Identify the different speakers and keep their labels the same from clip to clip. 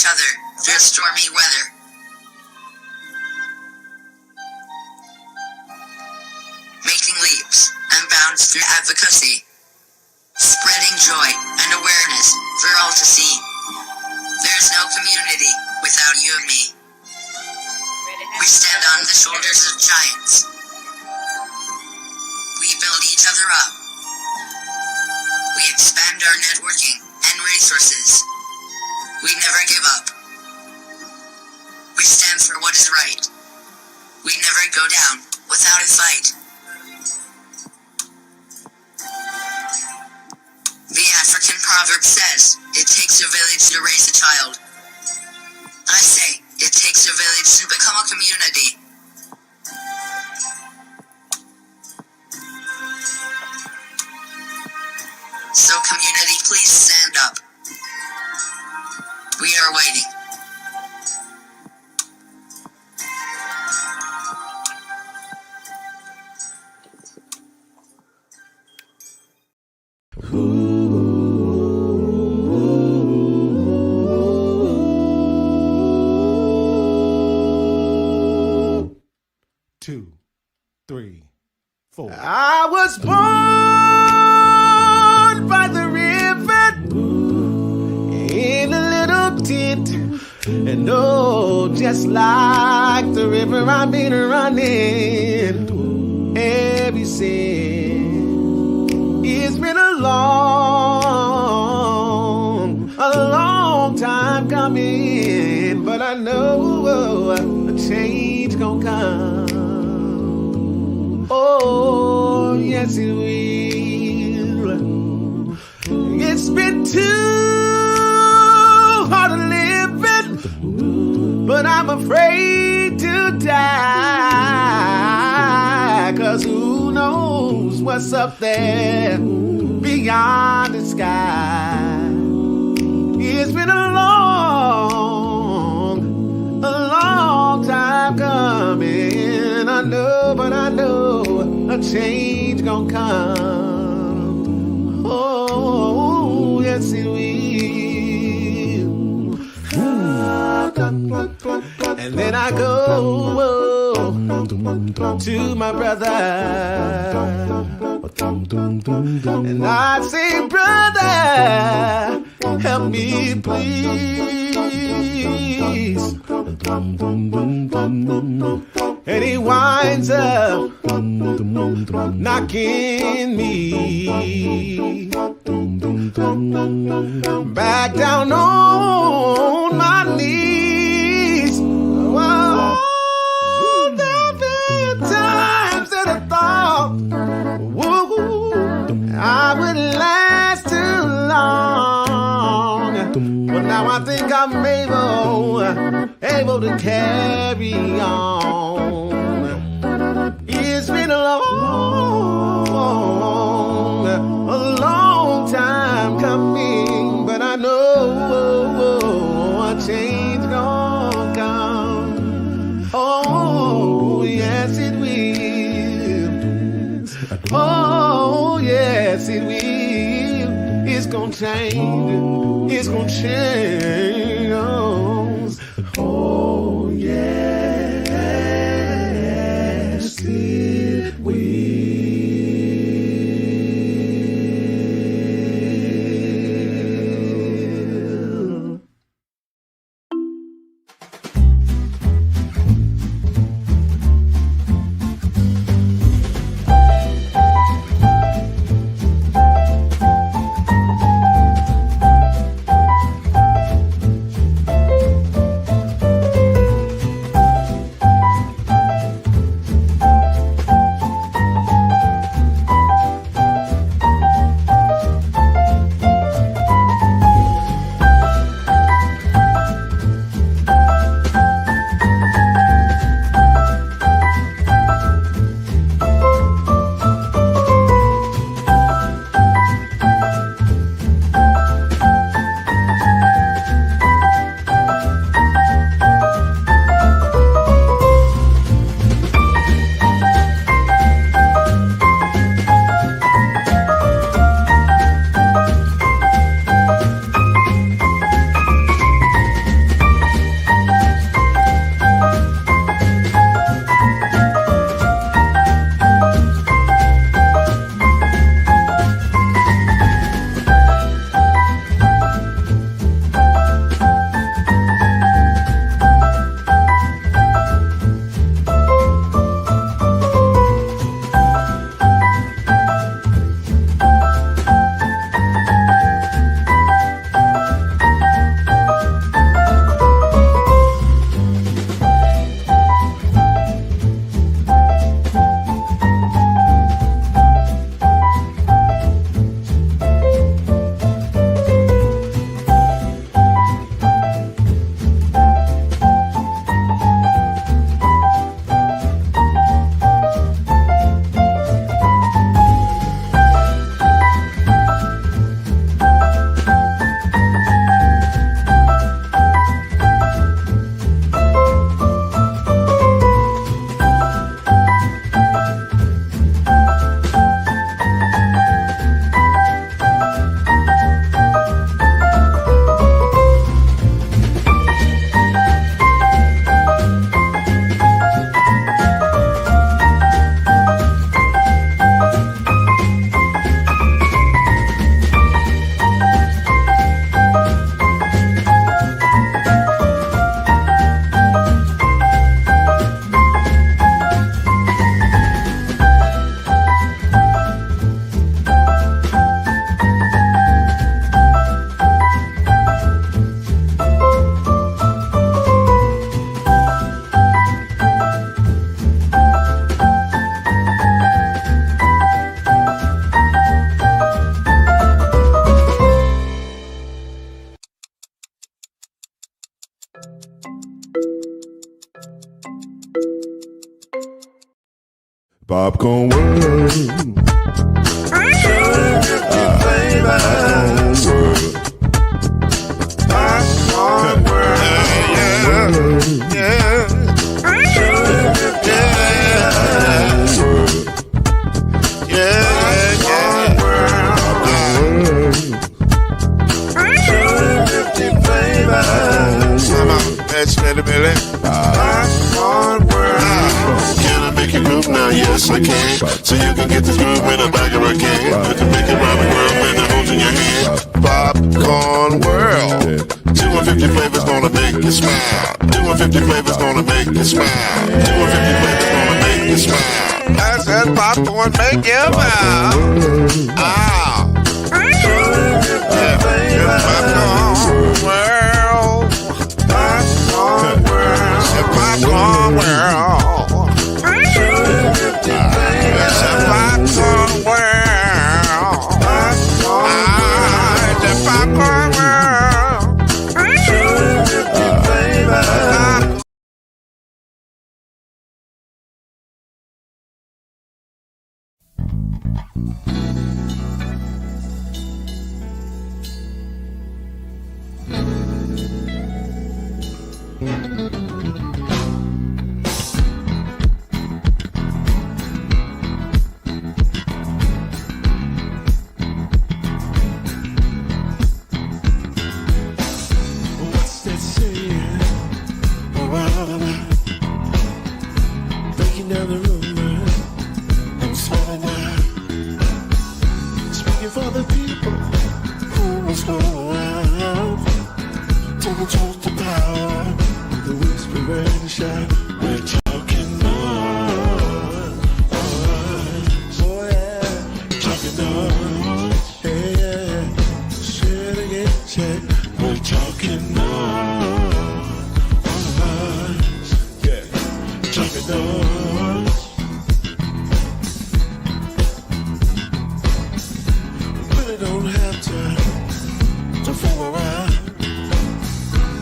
Speaker 1: other through stormy weather. Making leaps and bounds through advocacy. Spreading joy and awareness for all to see. There's no community without you and me. We stand on the shoulders of giants. We build each other up. We expand our networking and resources. We never give up. We stand for what is right. We never go down without a fight. The African proverb says, it takes a village to raise a child. I say, it takes a village to become a community. So community, please stand up. We are waiting.
Speaker 2: Two, three, four.
Speaker 3: I was born by the river in a little tent, and oh, just like the river I've been running ever since. It's been a long time coming, but I know a change gonna come. Oh, yes it will. It's been too hard to live it, but I'm afraid to die, 'cause who knows what's up there beyond the sky. It's been a long time coming. I know, but I know a change gonna come. Oh, yes it will. And then I go to my brother, and I say, brother, help me please. And he winds up knocking me back down on my knees. Whoa, there've been times that I thought, whoa, I wouldn't last too long, but now I think I'm able to carry on. It's been a long time coming, but I know a change gonna come. Oh, yes it will. Oh, yes it will. It's gonna change. It's gonna change. Oh, yes it will.
Speaker 4: Popcorn world. Popcorn world. Can I make you groove now? Yes, I can. So you can get this groove in a bag of a can. You can make it round the world when the holes in your hand. Popcorn world. 250 flavors gonna make you smile. 250 flavors gonna make you smile. 250 flavors gonna make you smile. I said popcorn make you smile. Ah. Popcorn world. Popcorn world. Popcorn world. It's a popcorn world. It's a popcorn world.
Speaker 3: What's that saying? Breaking down the rumor. I'm smiling now. Speaking for the people who was going around. Taking chose to power. The whisper and the shout. We're talking noise. Oh yeah. Talking noise. Hey yeah. Say it again. Say we're talking noise. Yeah. Talking noise. Really don't have to fool around.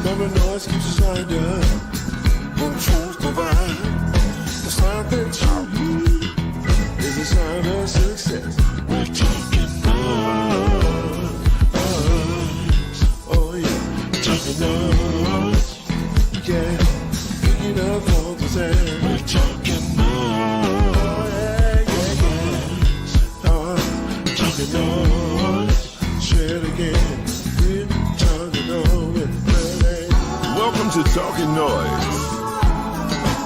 Speaker 3: Never noise keeps us lined up. When truth divine, the sign that you is a sign of success. We're talking noise. Oh yeah, talking noise. Yeah, picking up all the sand. We're talking noise. Yeah. Talking noise. Say it again. We're talking noise.
Speaker 4: Welcome to Talkin' Noise,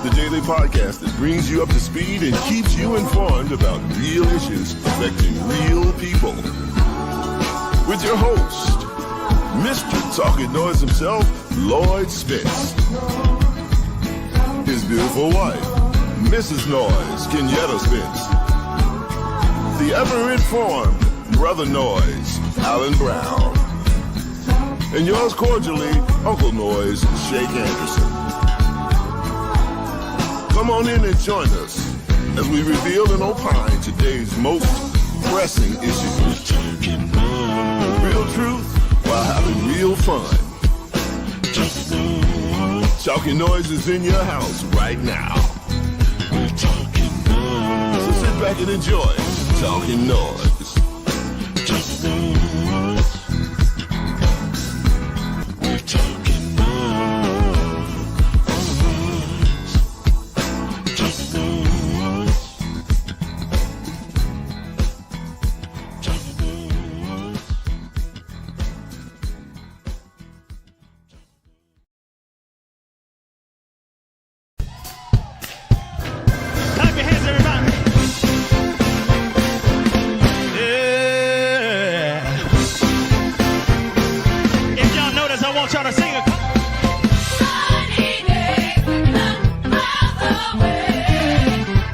Speaker 4: the daily podcast that brings you up to speed and keeps you informed about real issues affecting real people. With your host, Mr. Talkin' Noise himself, Lloyd Spence. His beautiful wife, Mrs. Noise, Kenyatta Spence. The ever-informed Brother Noise, Alan Brown. And yours cordially, Uncle Noise, Shake Anderson. Come on in and join us as we reveal and opine today's most pressing issues. Real truth while having real fun. Talkin' Noise is in your house right now. So sit back and enjoy Talkin' Noise.
Speaker 5: Clap your hands, everybody. Yeah. If y'all notice, I want y'all to sing a
Speaker 6: Sunny day, not miles away,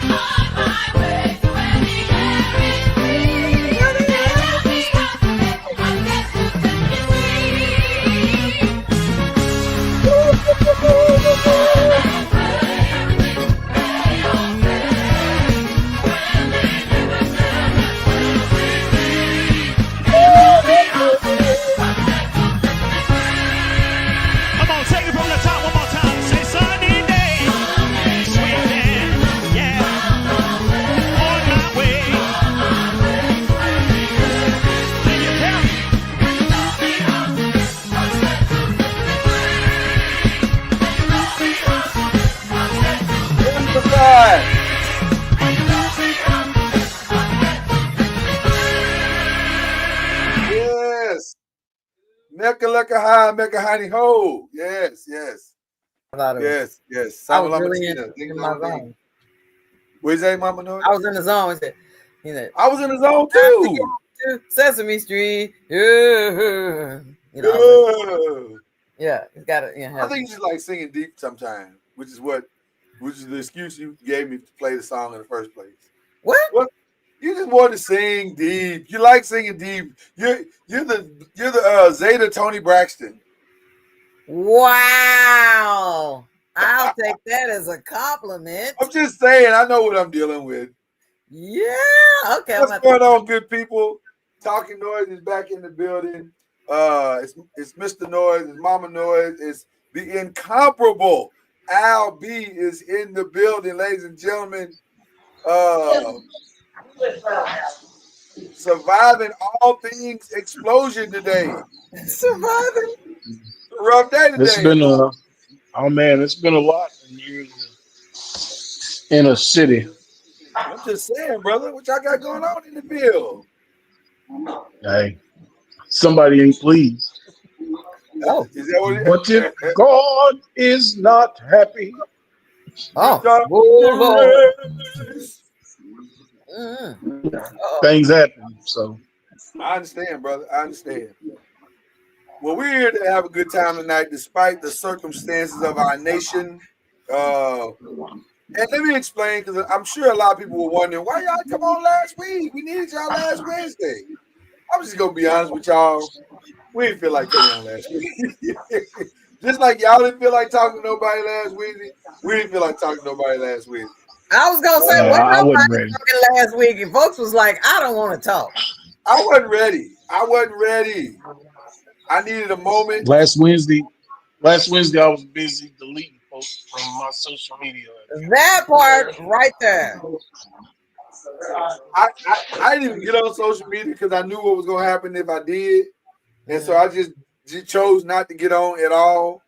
Speaker 6: on my way to where the air is free. And I'll be confident, I guess you can be
Speaker 7: Mecca Lecca High, Mecca Honey Ho. Yes, yes,
Speaker 8: I thought it was.
Speaker 7: yes.
Speaker 8: I was
Speaker 7: Sama Lama
Speaker 8: really
Speaker 7: Tina. Ding
Speaker 8: in my
Speaker 7: dong ding.
Speaker 8: zone.
Speaker 7: What'd you say, Mama Noise?
Speaker 8: I was in the zone. You know,
Speaker 7: I was in the zone
Speaker 8: time to
Speaker 7: too.
Speaker 8: get to Sesame Street. Yeah. You know, I was
Speaker 7: Yeah.
Speaker 8: it's got to.
Speaker 7: I think you just like singing deep sometimes, which is the excuse you gave me to play the song in the first place.
Speaker 8: What?
Speaker 7: You just want to sing deep. You like singing deep. You're the Zeta Tony Braxton.
Speaker 8: Wow. I'll take that as a compliment.
Speaker 7: I'm just saying, I know what I'm dealing with.
Speaker 8: Yeah. Okay.
Speaker 7: What's going on, good people? Talking Noise is back in the building. It's Mr. Noise, it's Mama Noise, it's the incomparable Al B is in the building, ladies and gentlemen. Surviving all things explosion today.
Speaker 8: Surviving.
Speaker 7: Rough day today.
Speaker 9: It's been it's been a lot in years in a city.
Speaker 7: I'm just saying, brother, what y'all got going on in the field?
Speaker 9: Hey, somebody ain't pleased.
Speaker 8: Oh.
Speaker 7: Is that what
Speaker 9: But if God is not happy, things happen. So
Speaker 7: I understand, brother. I understand. Well, we're here to have a good time tonight, despite the circumstances of our nation. And let me explain, because I'm sure a lot of people were wondering why y'all come on last week. We needed y'all last Wednesday. I'm just gonna be honest with y'all. We didn't feel like coming on last week. Just like y'all didn't feel like talking to nobody last Wednesday, we didn't feel like talking to nobody last week.
Speaker 8: I was gonna say,
Speaker 9: I
Speaker 8: what
Speaker 9: wasn't
Speaker 8: nobody
Speaker 9: ready.
Speaker 8: talking last week, and folks was like, I don't want to talk.
Speaker 7: I wasn't ready. I needed a moment.
Speaker 9: last Wednesday I was busy deleting posts from my social media.
Speaker 8: That part right there.
Speaker 7: I didn't even get on social media because I knew what was gonna happen if I did, and so I just chose not to get on at all.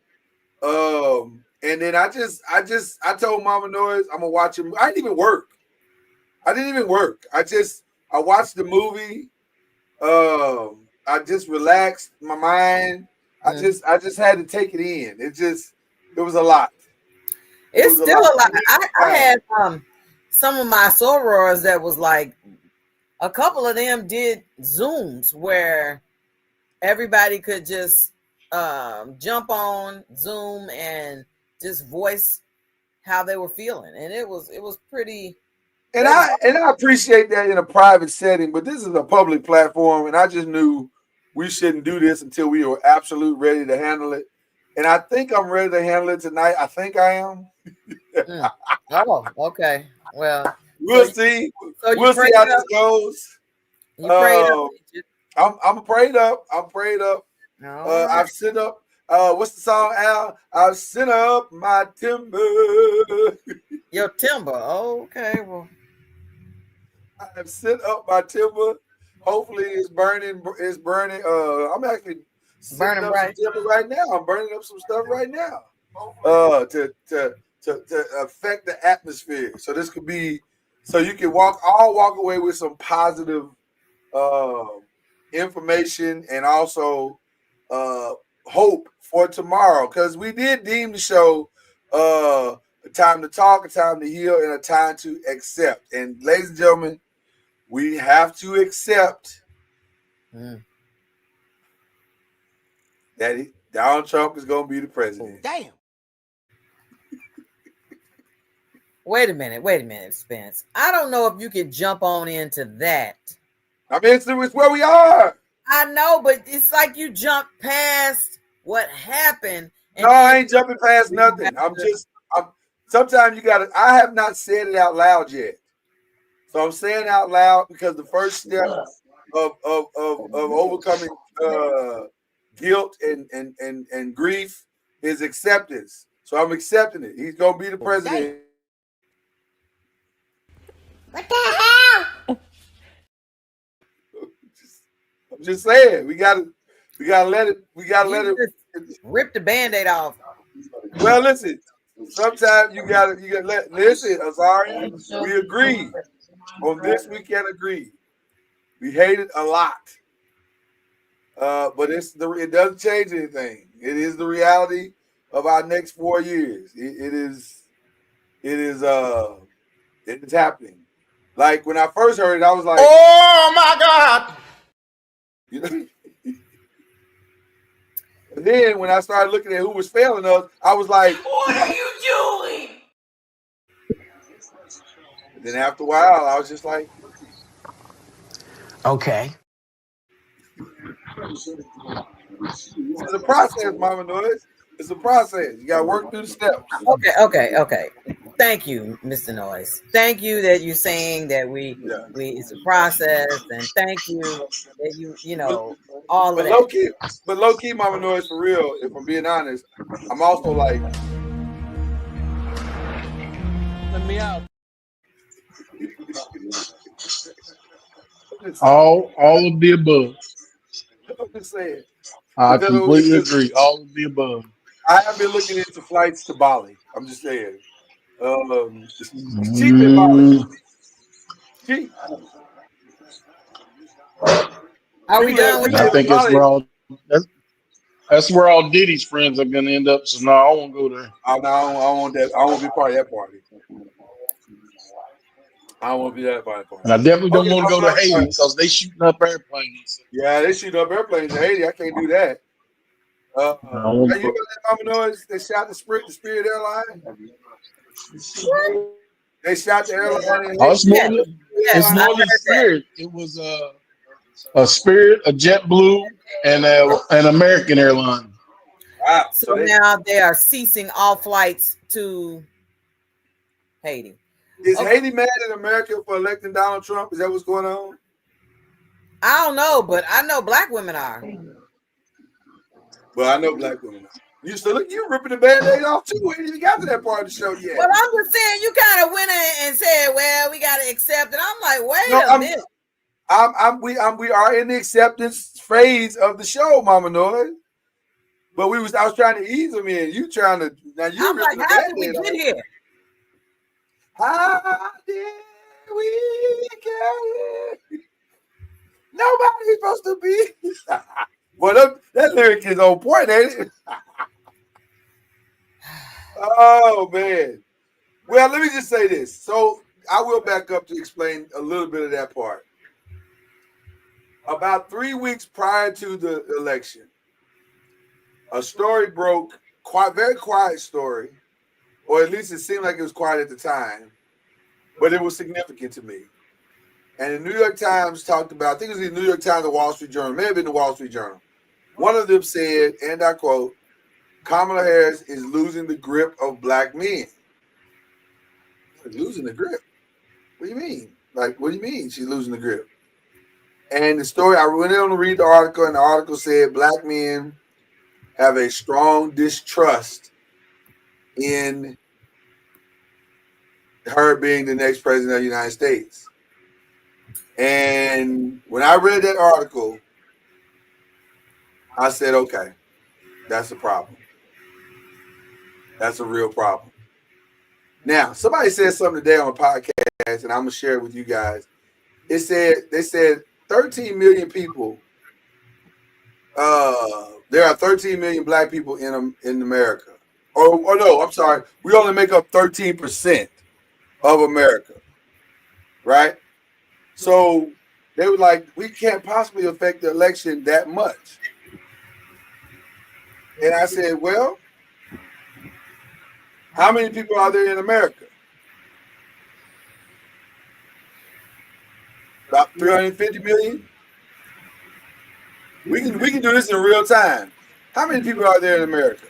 Speaker 7: And then I told Mama Noise I'm gonna watch him. I didn't even work. I watched the movie. I just relaxed my mind. I just had to take it in. It was a lot.
Speaker 8: It's still a lot. I had some of my sorors that was like, a couple of them did Zooms where everybody could just jump on Zoom and just voice how they were feeling, and it was pretty.
Speaker 7: And I appreciate that in a private setting, but this is a public platform, and I just knew we shouldn't do this until we were absolutely ready to handle it. And I think I'm ready to handle it tonight. I think I am.
Speaker 8: Oh, okay. Well,
Speaker 7: we'll see. We'll see how this goes.
Speaker 8: You prayed up.
Speaker 7: I'm prayed up. I've sent up. What's the song, Al? I've sent up my timber.
Speaker 8: Your timber. Okay. Well,
Speaker 7: I've sent up my timber. Hopefully, it's burning. It's burning. I'm actually
Speaker 8: burning
Speaker 7: up
Speaker 8: bright.
Speaker 7: some timber right now. I'm burning up some stuff right now. To affect the atmosphere. So this could be. So you can walk away with some positive information and also hope for tomorrow, because we did deem the show a time to talk, a time to heal, and a time to accept. And ladies and gentlemen, we have to accept that Donald Trump is going to be the president.
Speaker 2: Damn.
Speaker 8: Wait a minute, Spence. I don't know if you can jump on into that.
Speaker 7: I mean, it's where we are.
Speaker 8: I know, but it's like you jump past what happened.
Speaker 7: No, I ain't jumping past nothing. Sometimes you got to. I have not said it out loud yet, so I'm saying it out loud because the first step of overcoming guilt and grief is acceptance. So I'm accepting it. He's gonna be the president.
Speaker 6: What the hell?
Speaker 7: I'm just saying we gotta let it. We gotta let it.
Speaker 8: Rip the Band-Aid off.
Speaker 7: Well, listen. Sometimes you gotta listen, Azaria. We agreed on this. We can agree. We hate it a lot. But it doesn't change anything. It is the reality of our next 4 years. It is happening. Like when I first heard it, I was like,
Speaker 2: Oh my God!
Speaker 7: you know. And then when I started looking at who was failing us, I was like,
Speaker 6: What are you doing?
Speaker 7: and then after a while, I was just like,
Speaker 6: Okay.
Speaker 7: it's a process, Mama Noise. It's a process. You got to work through the steps.
Speaker 8: Okay. Thank you, Mr. Noise. Thank you that you're saying that we it's a process, and thank you that you know all of
Speaker 7: But
Speaker 8: that.
Speaker 7: low key, Mama Noise, for real. If I'm being honest, I'm also like,
Speaker 5: Let me out.
Speaker 9: All of the above.
Speaker 7: I'm just saying.
Speaker 9: I
Speaker 7: Because
Speaker 9: completely agree. All of the above.
Speaker 7: I have been looking into flights to Bali. I'm just saying. It's cheap in Bali. Cheap.
Speaker 8: Are we done with
Speaker 9: And I
Speaker 8: that?
Speaker 9: think that's where all Diddy's friends are gonna end up. So no, I won't go there.
Speaker 7: I don't want that. I won't be part of that party. I don't want to be that party.
Speaker 9: And I definitely don't
Speaker 7: Okay,
Speaker 9: want to go to Haiti because they shooting up airplanes.
Speaker 7: yeah, they shoot up airplanes in Haiti. I can't do that.
Speaker 9: I
Speaker 7: Are
Speaker 9: won't
Speaker 7: you
Speaker 9: go.
Speaker 7: got that Mama Noise? They shot the Spirit airline. They shot the airline in
Speaker 9: Oh, it's
Speaker 7: Haiti.
Speaker 9: more than Spirit. It was a Spirit, a JetBlue, and an American airline.
Speaker 7: Wow.
Speaker 8: So now they are ceasing all flights to Haiti.
Speaker 7: Is Haiti mad at America for electing Donald Trump? Is that what's going on?
Speaker 8: I don't know, but I know black women are.
Speaker 7: Well, I know black women are. You ripping the band-aid off too. We ain't even got to that part of the show yet.
Speaker 8: Well, I'm just saying you kind of went in and said, "Well, we got to accept it." I'm like, wait a minute.
Speaker 7: We are in the acceptance phase of the show, Mama Noise. But I was trying to ease them in. You trying to now you
Speaker 8: I'm like, how did we get here?
Speaker 7: How did we get here? Nobody's supposed to be. Well, that lyric is on point, ain't it? Oh man. Well, let me just say this. So I will back up to explain a little bit of that part. About 3 weeks prior to the election, a story broke, very quiet story, or at least it seemed like it was quiet at the time, but it was significant to me. And the New York Times talked about, I think it was the New York Times or Wall Street Journal, may have been the Wall Street Journal. One of them said, and I quote, Kamala Harris is losing the grip of black men. Losing the grip? What do you mean? Like, what do you mean she's losing the grip? And the story, I went on to read the article, and the article said black men have a strong distrust in her being the next president of the United States. And when I read that article, I said, okay, that's a problem. That's a real problem. Now, somebody said something today on a podcast, and I'm going to share it with you guys. They said 13 million people. There are 13 million black people in America. Or no, I'm sorry. We only make up 13% of America, right? So they were like, we can't possibly affect the election that much. And I said, well, how many people are there in America? About 350 million. We can do this in real time. How many people are there in America?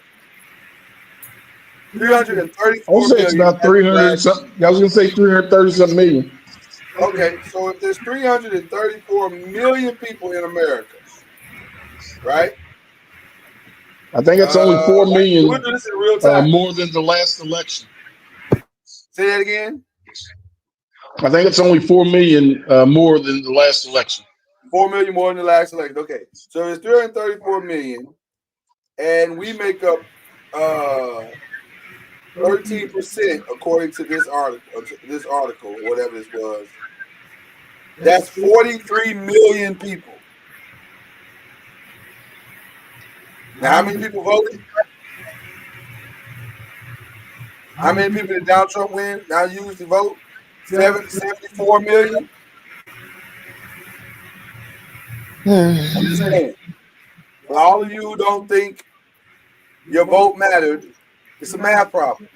Speaker 7: 334
Speaker 9: I'll say it's
Speaker 7: million.
Speaker 9: about 300 something. I was gonna say 330 something million.
Speaker 7: Okay, so if there's 334 million people in America, right?
Speaker 9: I think it's only 4 million
Speaker 7: we'll do this in real time.
Speaker 9: more than the last election.
Speaker 7: Say that again.
Speaker 9: I think it's only 4 million more than the last election.
Speaker 7: 4 million more than the last election. Okay, so it's 334 million, and we make up 13% according to this article, or whatever this was. That's 43 million people. Now, how many people voted? How many people did Donald Trump win? Now used to vote? 74 million? I'm just saying. For all of you who don't think your vote mattered, it's a math problem.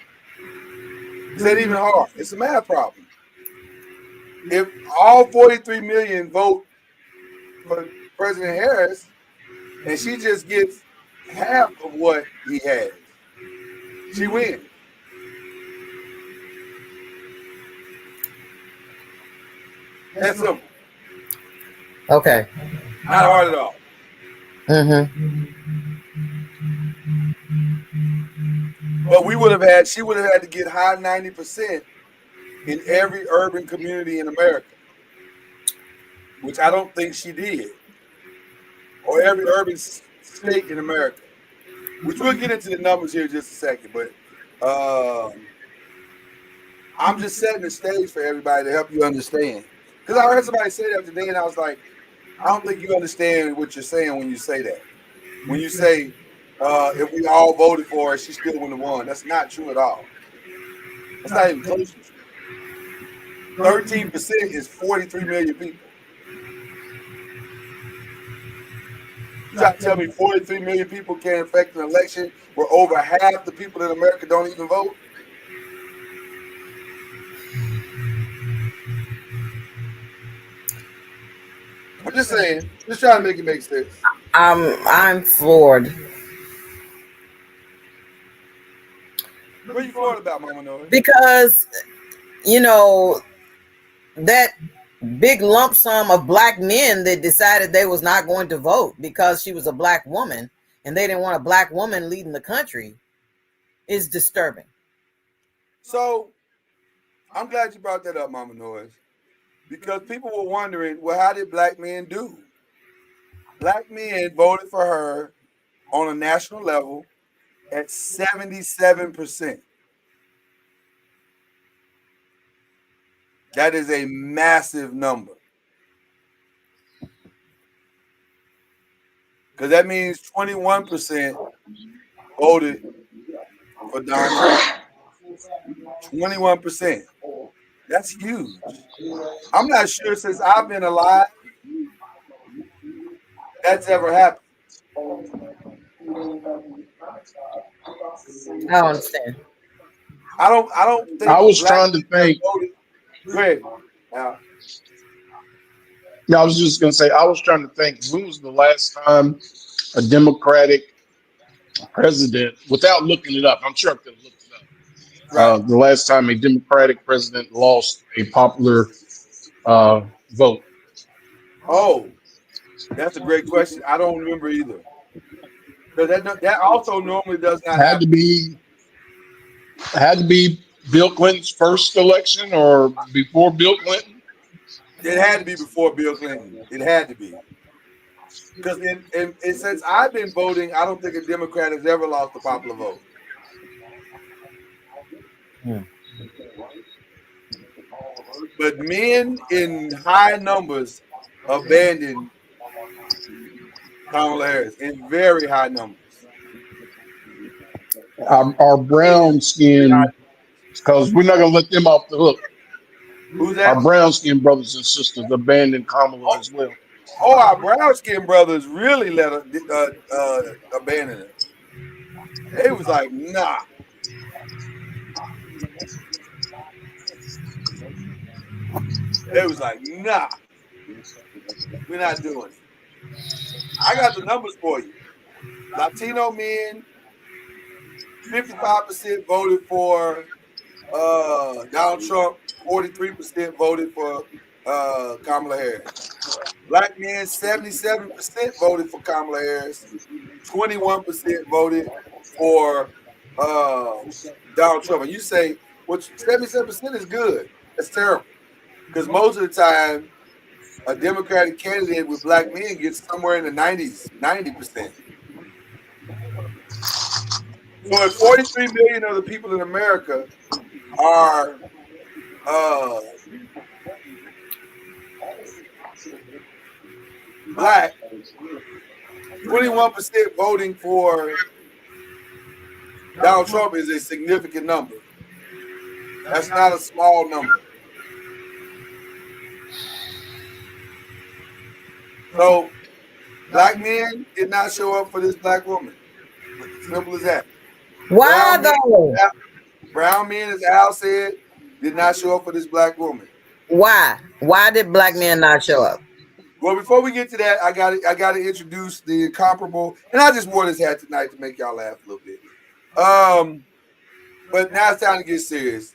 Speaker 7: This ain't even hard. It's a math problem. If all 43 million vote for President Harris, and she just gets half of what he has, she wins. That's simple.
Speaker 8: Okay.
Speaker 7: Not hard at all.
Speaker 8: Mm-hmm.
Speaker 7: But she would have had to get high 90% in every urban community in America, which I don't think she did, or every urban state in America, which we'll get into the numbers here in just a second. But I'm just setting the stage for everybody to help you understand. Because I heard somebody say that today, and I was like, I don't think you understand what you're saying when you say that. When you say, if we all voted for her, she still wouldn't have won. That's not true at all. That's not even close to true. 13% is 43 million people. You try to tell me 43 million people can't affect an election where over half the people in America don't even vote? I'm just saying, just trying to make it make sense.
Speaker 8: I'm floored.
Speaker 7: What are you floored about, Mama Noah?
Speaker 8: Because, you know, that big lump sum of black men that decided they was not going to vote because she was a black woman and they didn't want a black woman leading the country is disturbing.
Speaker 7: So I'm glad you brought that up, Mama Noise, because people were wondering, well, how did black men do? Black men voted for her on a national level at 77%. That is a massive number. Because that means 21% voted for Donald Trump. 21%. That's huge. I'm not sure since I've been alive that's ever happened.
Speaker 8: I don't understand.
Speaker 7: I don't think
Speaker 9: I was
Speaker 7: black
Speaker 9: trying to
Speaker 7: people have
Speaker 9: think.
Speaker 7: voted. Go ahead. Now,
Speaker 9: Yeah, I was just going to say, I was trying to think, when was the last time a Democratic president, without looking it up, I'm sure I could have looked it up,
Speaker 7: right.
Speaker 9: the last time a Democratic president lost a popular vote?
Speaker 7: Oh, that's a great question. I don't remember either. Because that also normally does not
Speaker 9: Had to
Speaker 7: happen.
Speaker 9: be Bill Clinton's first election or before Bill Clinton.
Speaker 7: It had to be before Bill Clinton. It had to be. Because since I've been voting, I don't think a Democrat has ever lost the popular vote. But men in high numbers abandoned Kamala Harris in very high numbers.
Speaker 9: Our brown skin, because we're not going to let them off the hook.
Speaker 7: Who's
Speaker 9: Our
Speaker 7: that?
Speaker 9: brown skin brothers and sisters abandoned Kamala as well.
Speaker 7: Oh, our brown skin brothers really let her abandon it. They was like, nah. They was like, nah. We're not doing it. I got the numbers for you. Latino men, 55% voted for Donald Trump, 43% voted for Kamala Harris. Black men, 77% voted for Kamala Harris, 21% voted for Donald Trump. And you say, well, 77% is good. That's terrible. Because most of the time, a Democratic candidate with black men gets somewhere in the 90s, 90%. So if 43 million of the people in America are black, 21% voting for Donald Trump is a significant number. That's not a small number. So black men did not show up for this black woman. Simple as that.
Speaker 8: Why though?
Speaker 7: Brown men, as Al said, did not show up for this black woman.
Speaker 8: Why? Why did black men not show up?
Speaker 7: Well, before we get to that, I got to introduce the incomparable, and I just wore this hat tonight to make y'all laugh a little bit. But now it's time to get serious.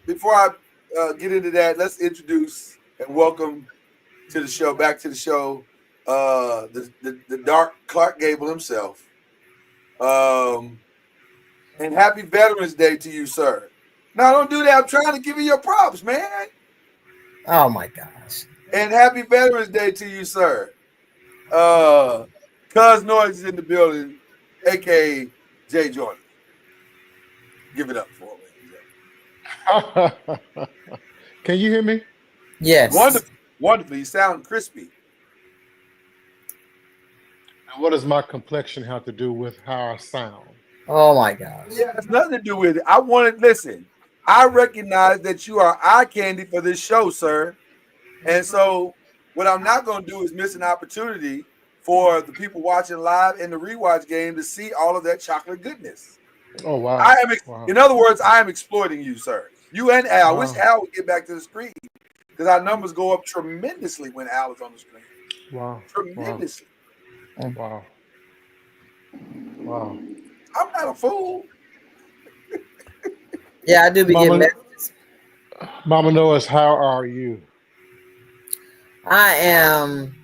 Speaker 7: Before I get into that, let's introduce and welcome to the show, back to the show, the dark Clark Gable himself. And happy Veterans Day to you, sir. No, don't do that. I'm trying to give you your props, man.
Speaker 8: Oh my gosh.
Speaker 7: And happy Veterans Day to you, sir. Cuz NOIZ is in the building, aka Jay Jordan. Give it up for me.
Speaker 2: Can you hear me?
Speaker 8: Yes.
Speaker 7: Wonderful. You sound crispy.
Speaker 2: And what does my complexion have to do with how I sound?
Speaker 8: Oh my gosh.
Speaker 7: Yeah, it's nothing to do with it. Listen, I recognize that you are eye candy for this show, sir. And so what I'm not going to do is miss an opportunity for the people watching live and the rewatch game to see all of that chocolate goodness.
Speaker 2: Oh, wow. Wow.
Speaker 7: In other words, I am exploiting you, sir. You and Al. I wish
Speaker 2: Wow.
Speaker 7: Al would get back to the screen because our numbers go up tremendously when Al is on the screen.
Speaker 2: Wow.
Speaker 7: Tremendously.
Speaker 2: Wow. Wow.
Speaker 7: I'm not a fool.
Speaker 8: Yeah, I do be getting messages.
Speaker 2: Mama NOIZ, how are you?
Speaker 8: I am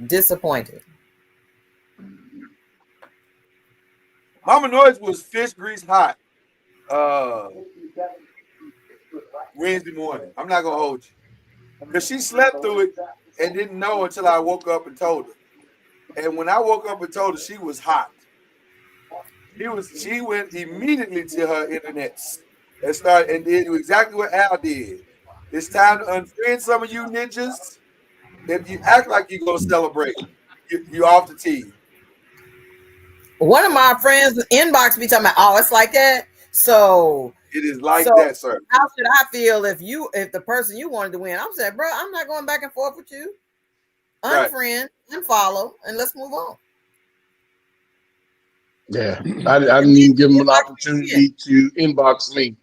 Speaker 8: disappointed.
Speaker 7: Mama NOIZ was fish grease hot Wednesday morning. I'm not gonna hold you because she slept through it and didn't know until I woke up and told her. And when I woke up and told her, she was hot. She went immediately to her internets and did exactly what Al did. It's time to unfriend some of you ninjas. If you act like you're gonna celebrate, you're off the team.
Speaker 8: One of my friends inbox me talking about, oh, it's like that. So
Speaker 7: it is like that, sir.
Speaker 8: How should I feel if the person you wanted to win? I'm saying, bro, I'm not going back and forth with you. Unfriend, unfollow, and let's move on.
Speaker 9: Yeah, I didn't even give him an opportunity to inbox me.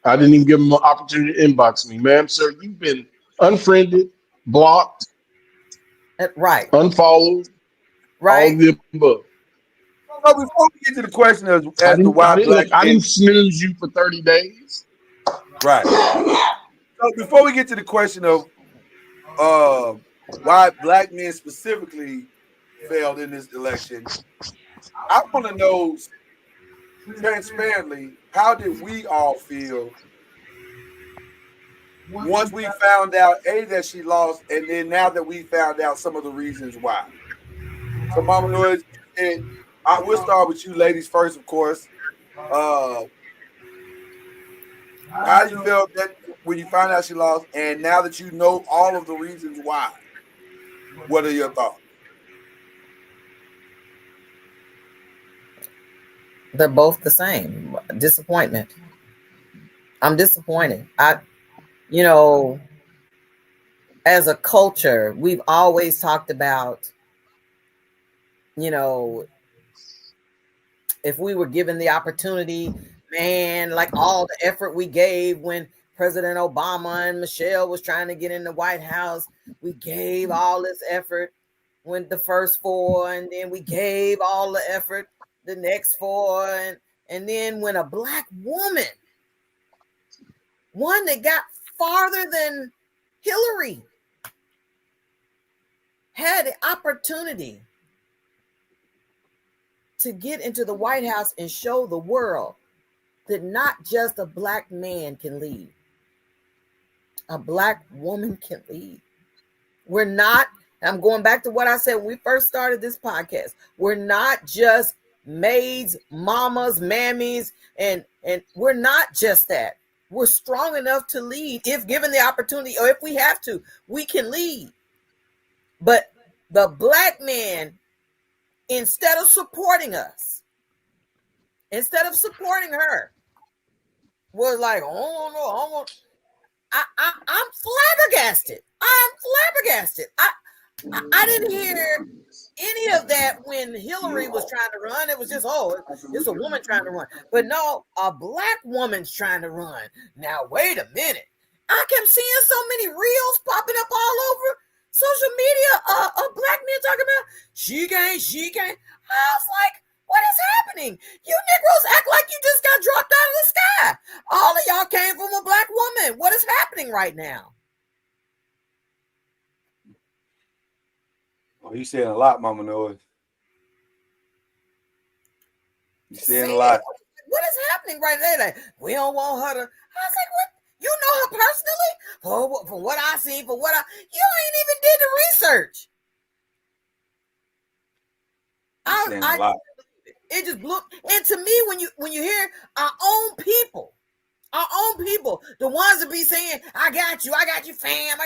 Speaker 9: I didn't even give him an opportunity to inbox me, ma'am, sir. You've been unfriended, blocked,
Speaker 8: right,
Speaker 9: unfollowed,
Speaker 8: right.
Speaker 9: all of the above.
Speaker 7: So before we get to the question as to why
Speaker 9: I didn't snooze you for 30 days.
Speaker 7: Right. So before we get to the question of why black men specifically failed in this election, I want to know transparently, how did we all feel once we found out that she lost, and then now that we found out some of the reasons why? So Mama NOIZ, we'll start with you ladies first, of course. How do you feel that when you found out she lost, and now that you know all of the reasons why? What are your thoughts?
Speaker 8: They're both the same. Disappointment. I'm disappointed. As a culture, we've always talked about, if we were given the opportunity, man, like all the effort we gave when President Obama and Michelle was trying to get in the White House, we gave all this effort when the first 4, and then we gave all the effort the next 4, and then when a black woman, one that got farther than Hillary, had the opportunity to get into the White House and show the world that not just a black man can lead, a black woman can lead. We're not, I'm going back to what I said when we first started this podcast, we're not just maids, mamas, mammies, and we're not just that. We're strong enough to lead if given the opportunity, or if we have to, we can lead. But the black man, instead of supporting us, instead of supporting her, was like, oh no, I'm flabbergasted. I'm flabbergasted. I didn't hear any of that when Hillary was trying to run. It was just, oh, it's a woman trying to run. But no, a black woman's trying to run. Now, wait a minute. I kept seeing so many reels popping up all over social media of black men talking about, she can't. I was like, what is happening? You Negroes act like you just got dropped out of the sky. All of y'all came from a black woman. What is happening right now?
Speaker 7: Oh, you saying a lot, Mama Noise. You saying a
Speaker 8: See,
Speaker 7: lot.
Speaker 8: what is happening right there? Like, we don't want her to. I was like, what? You know her personally? For what I see, you ain't even did the research.
Speaker 7: You saying a lot.
Speaker 8: It just blew. And to me, when you hear our own people, the ones that be saying, I got you, fam.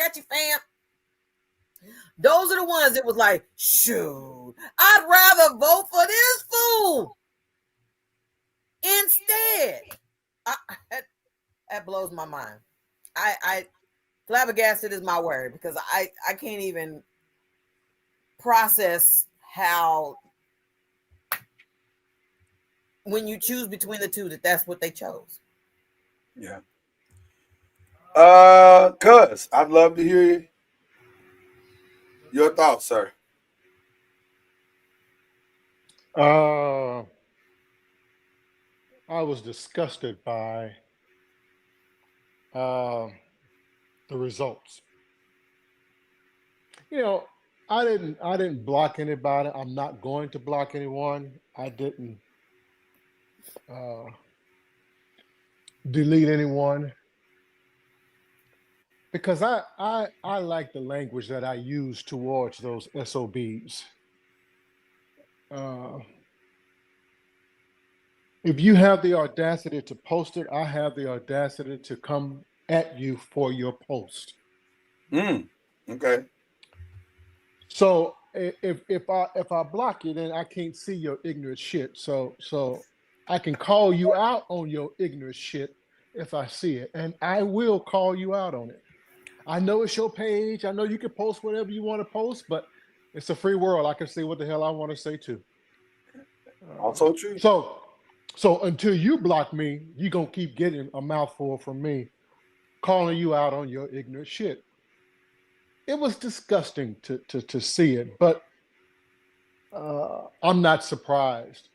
Speaker 8: Those are the ones that was like, shoot, I'd rather vote for this fool instead. That blows my mind. I flabbergasted is my word, because I can't even process how, when you choose between the two, that's what they chose.
Speaker 7: Yeah. Cuz, I'd love to hear your thoughts, sir.
Speaker 2: I was disgusted by the results. You know, I didn't block anybody. I'm not going to block anyone. I didn't delete anyone, because I like the language that I use towards those SOBs. If you have the audacity to post it, I have the audacity to come at you for your post.
Speaker 7: Okay.
Speaker 2: So if I block you, then I can't see your ignorant shit. So I can call you out on your ignorant shit if I see it, and I will call you out on it. I know it's your page. I know you can post whatever you want to post, but it's a free world. I can say what the hell I want to say too.
Speaker 7: Also true.
Speaker 2: So until you block me, you're gonna keep getting a mouthful from me calling you out on your ignorant shit. It was disgusting to see it, but I'm not surprised.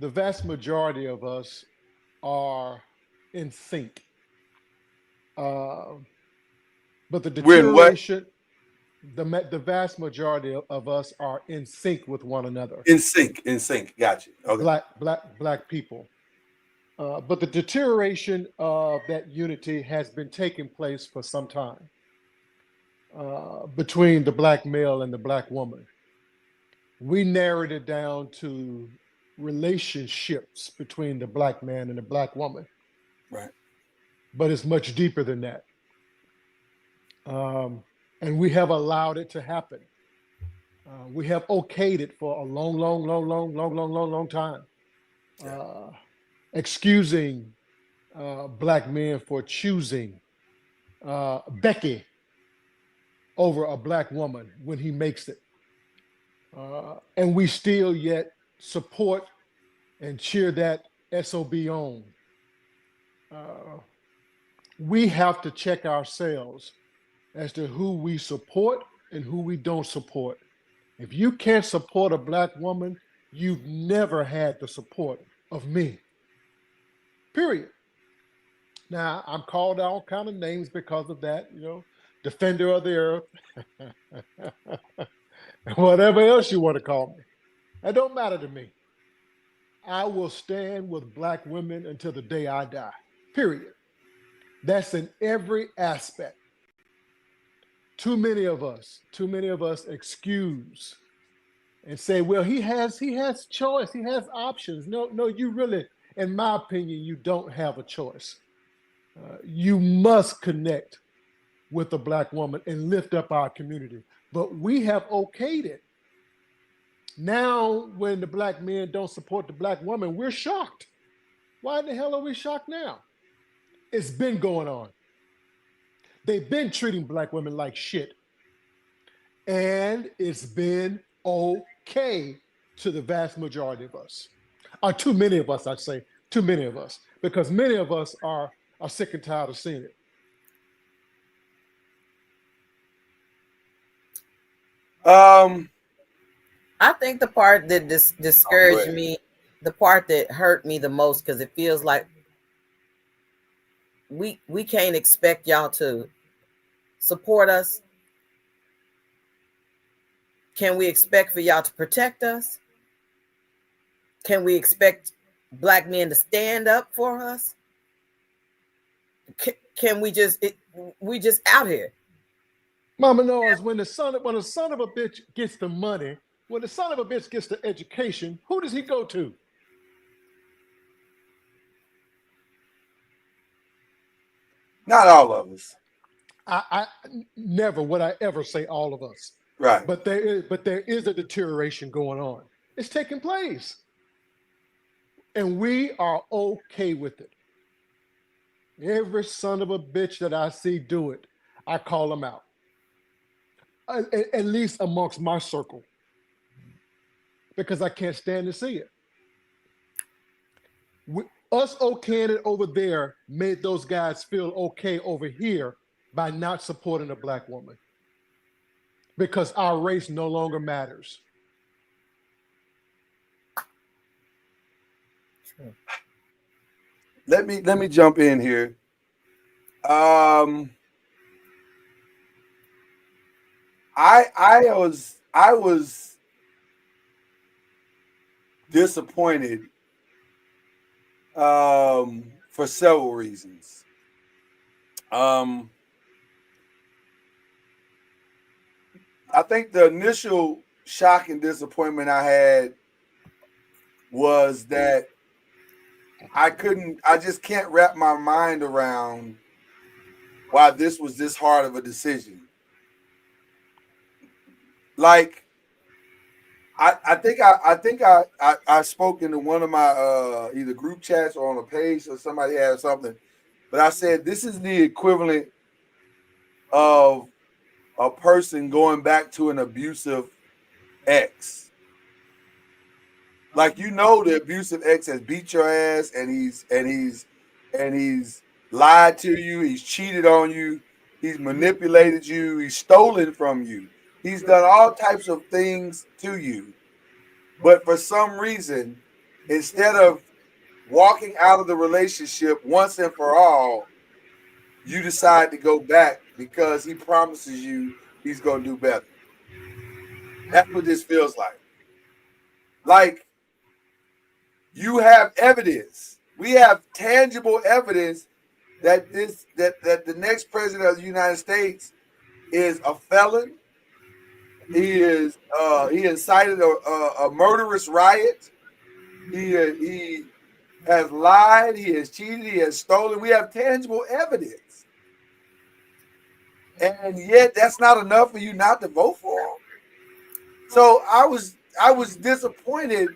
Speaker 2: The vast majority of us are in sync. But the
Speaker 7: We're in what?
Speaker 2: deterioration, the vast majority of us are in sync with one another.
Speaker 7: In sync. Got you. Okay.
Speaker 2: Black people. But the deterioration of that unity has been taking place for some time between the black male and the black woman. We narrowed it down to relationships between the black man and the black woman.
Speaker 7: Right.
Speaker 2: But it's much deeper than that. And we have allowed it to happen. We have okayed it for a long time. Excusing black men for choosing Becky over a black woman when he makes it. And we still yet support and cheer that SOB on. We have to check ourselves as to who we support and who we don't support. If you can't support a black woman, you've never had the support of me. Period. Now, I'm called out all kind of names because of that, defender of the earth, whatever else you want to call me. That don't matter to me. I will stand with black women until the day I die. Period. That's in every aspect. Too many of us excuse and say, well, he has choice, he has options. No, you really, in my opinion, you don't have a choice. You must connect with a black woman and lift up our community. but we have okayed it. Now, when the black men don't support the black woman, we're shocked. Why in the hell are we shocked now? It's been going on. They've been treating black women like shit. And it's been okay to the vast majority of us. Or too many of us, I'd say. Too many of us. Because many of us are sick and tired of seeing it.
Speaker 8: I think the part that discouraged me, the part that hurt me the most, because it feels like we can't expect y'all to support us. Can we expect for y'all to protect us? Can we expect black men to stand up for us? Can we just out here?
Speaker 2: Mama knows when the son of a bitch gets the money, when the son of a bitch gets the education, who does he go to?
Speaker 7: Not all of us.
Speaker 2: I never would I ever say all of us.
Speaker 7: Right.
Speaker 2: But there is a deterioration going on. It's taking place. And we are okay with it. Every son of a bitch that I see do it, I call them out. At least amongst my circle. Because I can't stand to see it. Us okaying it over there made those guys feel okay over here by not supporting a black woman. Because our race no longer matters.
Speaker 7: Let me jump in here. I was disappointed for several reasons. I think the initial shock and disappointment I had was that I just can't wrap my mind around why this was this hard of a decision. Like, I think I spoke into one of my either group chats or on a page or somebody had something, but I said this is the equivalent of a person going back to an abusive ex. Like, the abusive ex has beat your ass and he's lied to you, he's cheated on you, he's manipulated you, he's stolen from you. He's done all types of things to you. But for some reason, instead of walking out of the relationship once and for all, you decide to go back because he promises you he's going to do better. That's what this feels like. Like, you have evidence. We have tangible evidence that the next president of the United States is a felon. He incited a murderous riot. He has lied. He has cheated. He has stolen. We have tangible evidence, and yet that's not enough for you not to vote for him. So I was disappointed,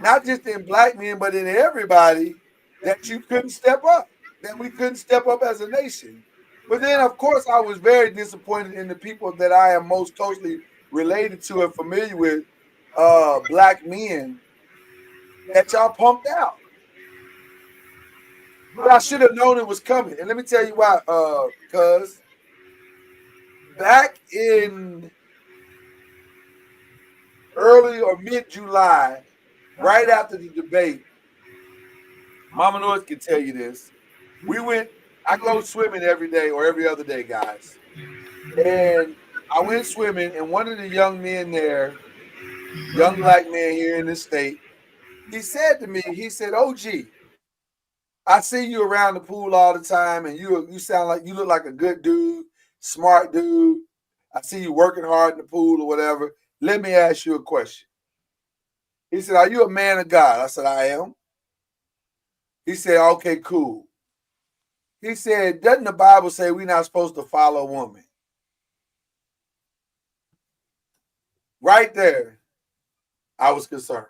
Speaker 7: not just in black men, but in everybody, that you couldn't step up, that we couldn't step up as a nation. But then, of course, I was very disappointed in the people that I am most closely related to and familiar with, black men, that y'all pumped out. But I should have known it was coming. And let me tell you why, because back in early or mid-July, right after the debate, Mama NOIZ can tell you this. I go swimming every day or every other day, guys. And I went swimming, and one of the young men there, young black man here in this state, he said to me, he said, "OG, I see you around the pool all the time, and you sound like you look like a good dude, smart dude. I see you working hard in the pool or whatever. Let me ask you a question." He said, "Are you a man of God?" I said, "I am." He said, "Okay, cool." He said, "Doesn't the Bible say we're not supposed to follow a woman?" right there, I was concerned.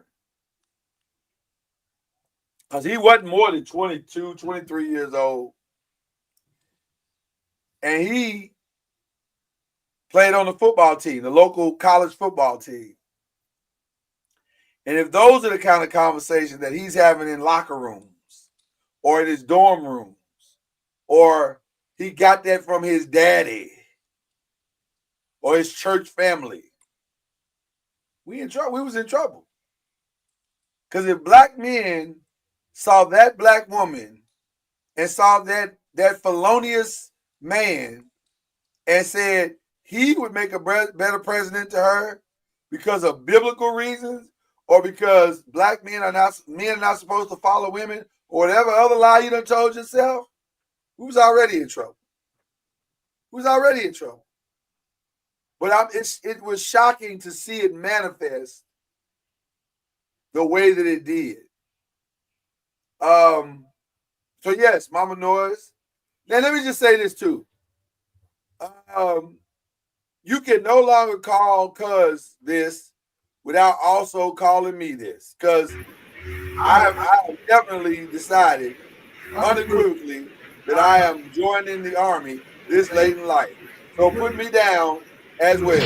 Speaker 7: Because he wasn't more than 22, 23 years old. And he played on the football team, the local college football team. And if those are the kind of conversations that he's having in locker rooms or in his dorm rooms, or he got that from his daddy or his church family, we in trouble. We was in trouble. Because if black men saw that black woman and saw that felonious man and said he would make a better president to her because of biblical reasons or because black men are not supposed to follow women or whatever other lie you done told yourself, we was already in trouble. We was already in trouble. But it was shocking to see it manifest the way that it did. So yes, Mama NOIZ. Now let me just say this too. You can no longer call cuz this without also calling me this. Because I have definitely decided unequivocally that I am joining the army this late in life. So put me down as well.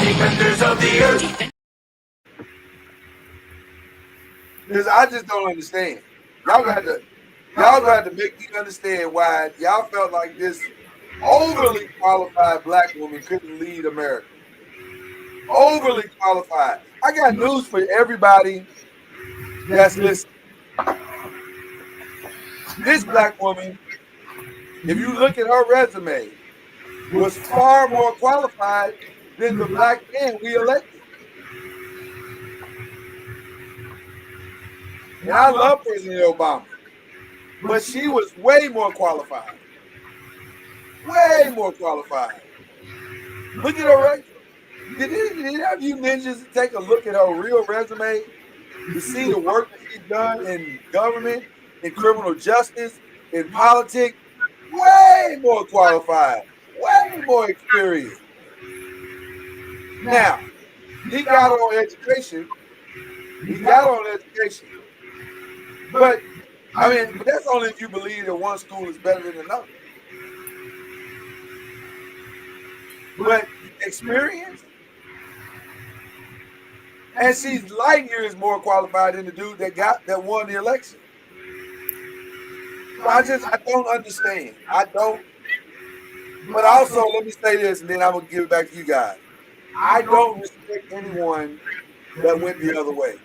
Speaker 7: Because I just don't understand. Y'all got to make me understand why y'all felt like this overly qualified black woman couldn't lead America. Overly qualified. I got news for everybody that's listening. This black woman, if you look at her resume, was far more qualified than the black man we elected. And I love President Obama, but she was way more qualified. Way more qualified. Look at her resume. Did any of you ninjas take a look at her real resume to see the work that she's done in government, in criminal justice, in politics? Way more qualified, way more experienced. Now, he got on education. But that's only if you believe that one school is better than another. But experience, and she's light years more qualified than the dude that won the election. So I don't understand. I don't. But also, let me say this, and then I'm gonna give it back to you guys. I don't respect anyone that went the other way.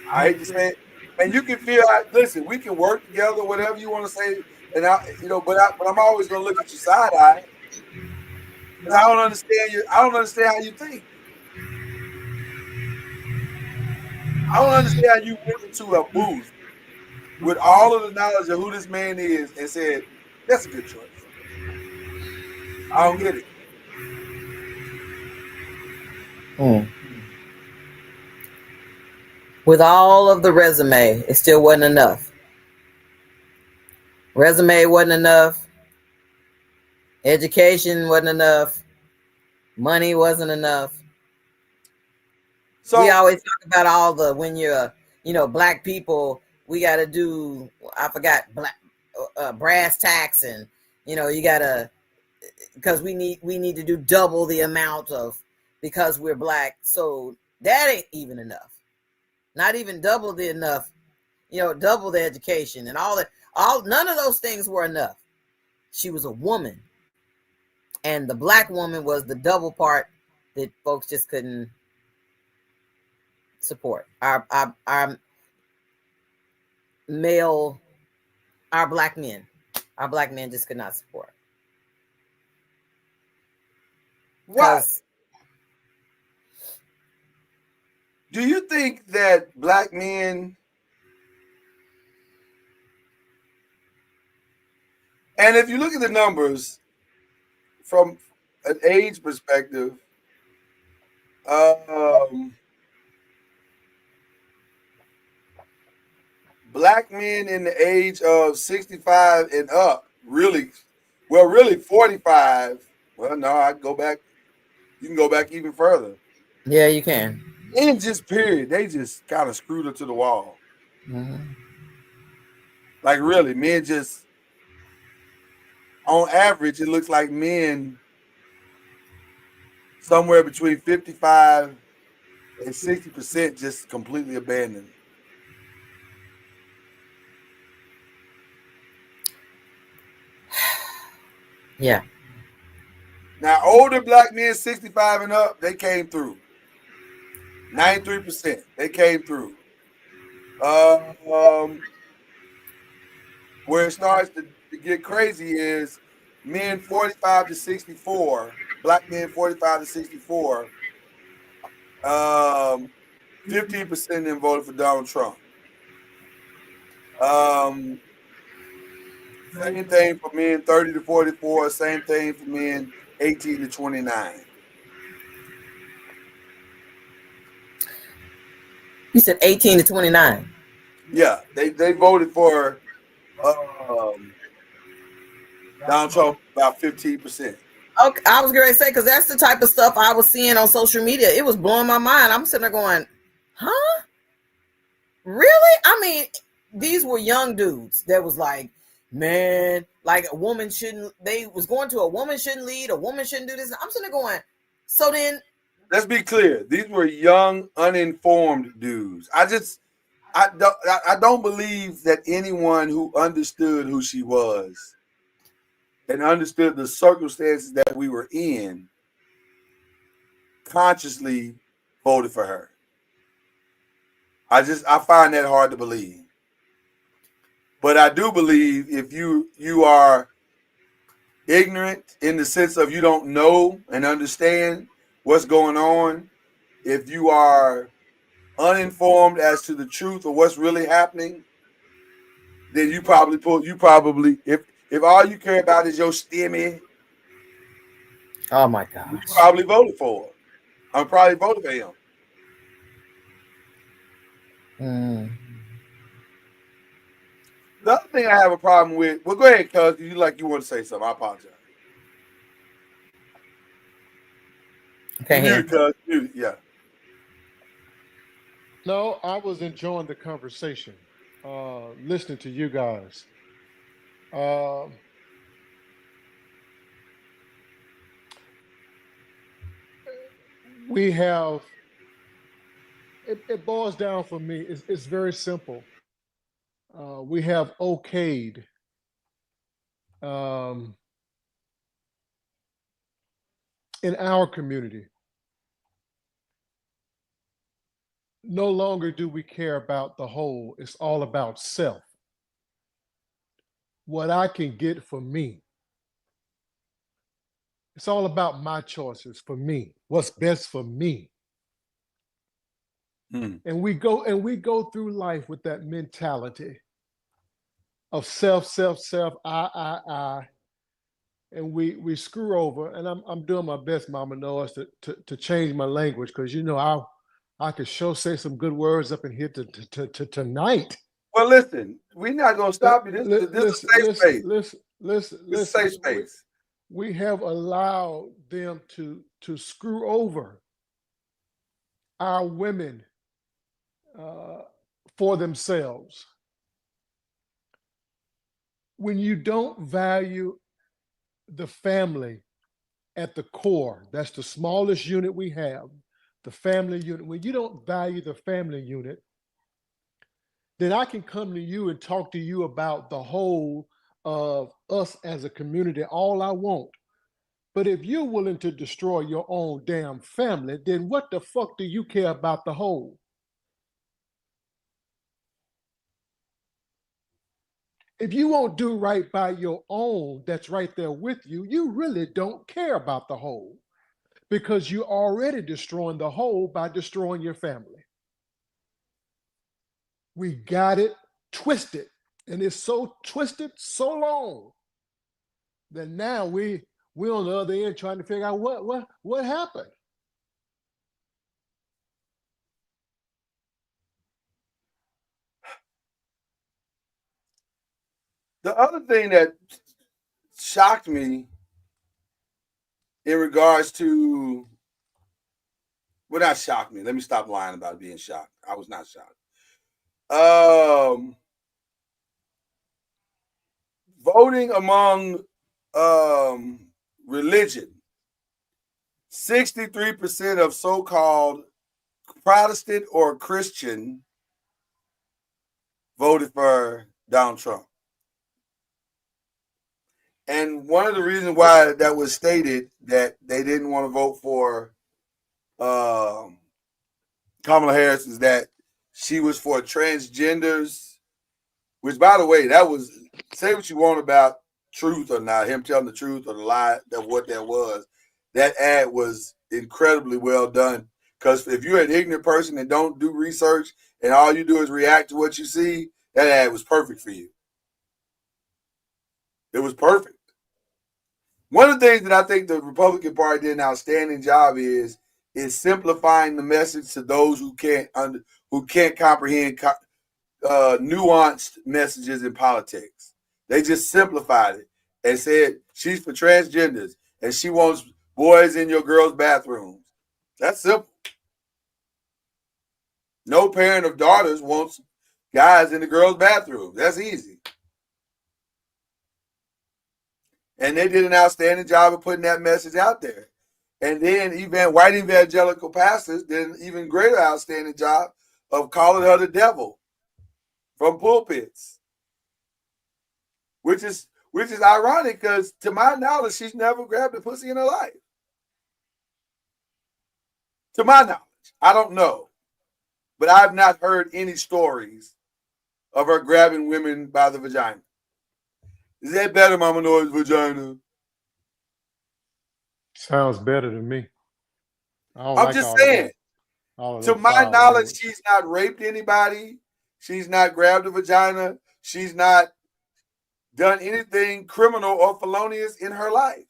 Speaker 7: I hate to say it, and you can feel. Listen, we can work together, whatever you want to say, and but I'm always gonna look at you side eye because I don't understand you. I don't understand how you think. I don't understand how you went into a booth with all of the knowledge of who this man is and said, "That's a good choice." I don't get it.
Speaker 8: With all of the resume, it still wasn't enough. Resume wasn't enough. Education wasn't enough. Money wasn't enough. So we always talk about when you're, black people, we got to do, I forgot, brass tacks, and you got to, because we need to do double the amount of, because we're black. So that ain't even enough. Not even double the enough, double the education and all that. None of those things were enough. She was a woman, and the black woman was the double part that folks just couldn't support. Our male, our black men just could not support.
Speaker 7: Why? Do you think that black men, and if you look at the numbers from an age perspective, black men in the age of 65 and up, really 45. Well, no, I go back. You can go back even further.
Speaker 8: Yeah, you can.
Speaker 7: And just period, they just kind of screwed her to the wall.
Speaker 8: Mhm.
Speaker 7: Like really, men just on average, it looks like men somewhere between 55 and 60% just completely abandoned.
Speaker 8: Yeah.
Speaker 7: Now, older black men, 65 and up, they came through. 93%, they came through. Um, where it starts to get crazy is men 45 to 64, black men 45 to 64, 15% of them voted for Donald Trump. Um, Same thing for men 30 to 44, same thing for men 18 to 29.
Speaker 8: You said 18 to 29.
Speaker 7: Yeah, they voted for um, Donald Trump about 15%.
Speaker 8: Okay, I was going to say, because that's the type of stuff I was seeing on social media. It was blowing my mind. I'm sitting there going, huh? Really? I mean, these were young dudes that was like, man, like a woman shouldn't, they was going to a woman shouldn't lead, a woman shouldn't do this. I'm sitting there going, so then.
Speaker 7: Let's be clear. These were young, uninformed dudes. I don't believe that anyone who understood who she was and understood the circumstances that we were in consciously voted for her. I find that hard to believe. But I do believe if you are ignorant in the sense of you don't know and understand what's going on, if you are uninformed as to the truth of what's really happening, then you probably if all you care about is your stimmy,
Speaker 8: Oh my
Speaker 7: you
Speaker 8: gosh.
Speaker 7: probably voted for her. I'm probably voted for him.
Speaker 8: Mm.
Speaker 7: The other thing I have a problem with, well, go ahead, cuz you want to say something. I apologize.
Speaker 8: Okay,
Speaker 7: You
Speaker 8: here.
Speaker 7: muted, cuz. Muted, yeah.
Speaker 2: No, I was enjoying the conversation, listening to you guys. Um, we have, it boils down for me, it's very simple. We have okayed um, in our community. No longer do we care about the whole, it's all about self. What I can get for me. It's all about my choices for me, what's best for me. And we go through life with that mentality of self, self, self, I, and we screw over. And I'm doing my best, Mama Noah's, to change my language because I could sure say some good words up in here to tonight.
Speaker 7: Well, listen, we're not gonna stop you. This is a safe space.
Speaker 2: Listen.
Speaker 7: This is a safe space.
Speaker 2: We have allowed them to screw over our women for themselves. When you don't value the family at the core, that's the smallest unit we have, the family unit. When you don't value the family unit, then I can come to you and talk to you about the whole of us as a community all I want. But if you're willing to destroy your own damn family, then what the fuck do you care about the whole? If you won't do right by your own that's right there with you, you really don't care about the whole because you're already destroying the whole by destroying your family. We got it twisted, and it's so twisted so long that now we're on the other end trying to figure out what happened.
Speaker 7: The other thing that shocked me in regards to Well, that shocked me. Let me stop lying about being shocked. I was not shocked. Voting among religion. 63% of so-called Protestant or Christian voted for Donald Trump. And one of the reasons why that was stated that they didn't want to vote for Kamala Harris is that she was for transgenders, which, by the way, that was, say what you want about truth or not, him telling the truth or the lie of what that was. That ad was incredibly well done. Because if you're an ignorant person and don't do research and all you do is react to what you see, that ad was perfect for you. It was perfect. One of the things that I think the Republican Party did an outstanding job is simplifying the message to those who can't comprehend nuanced messages in politics. They just simplified it and said she's for transgenders and she wants boys in your girls' bathrooms. That's simple. No parent of daughters wants guys in the girls' bathroom. That's easy. And they did an outstanding job of putting that message out there. And then even white evangelical pastors did an even greater outstanding job of calling her the devil from pulpits. Which is ironic because to my knowledge, she's never grabbed a pussy in her life. To my knowledge. I don't know. But I've not heard any stories of her grabbing women by the vagina. Is that better, Mama Noise vagina?
Speaker 2: Sounds better than me.
Speaker 7: I'm just saying. To my knowledge, she's not raped anybody. She's not grabbed a vagina. She's not done anything criminal or felonious in her life.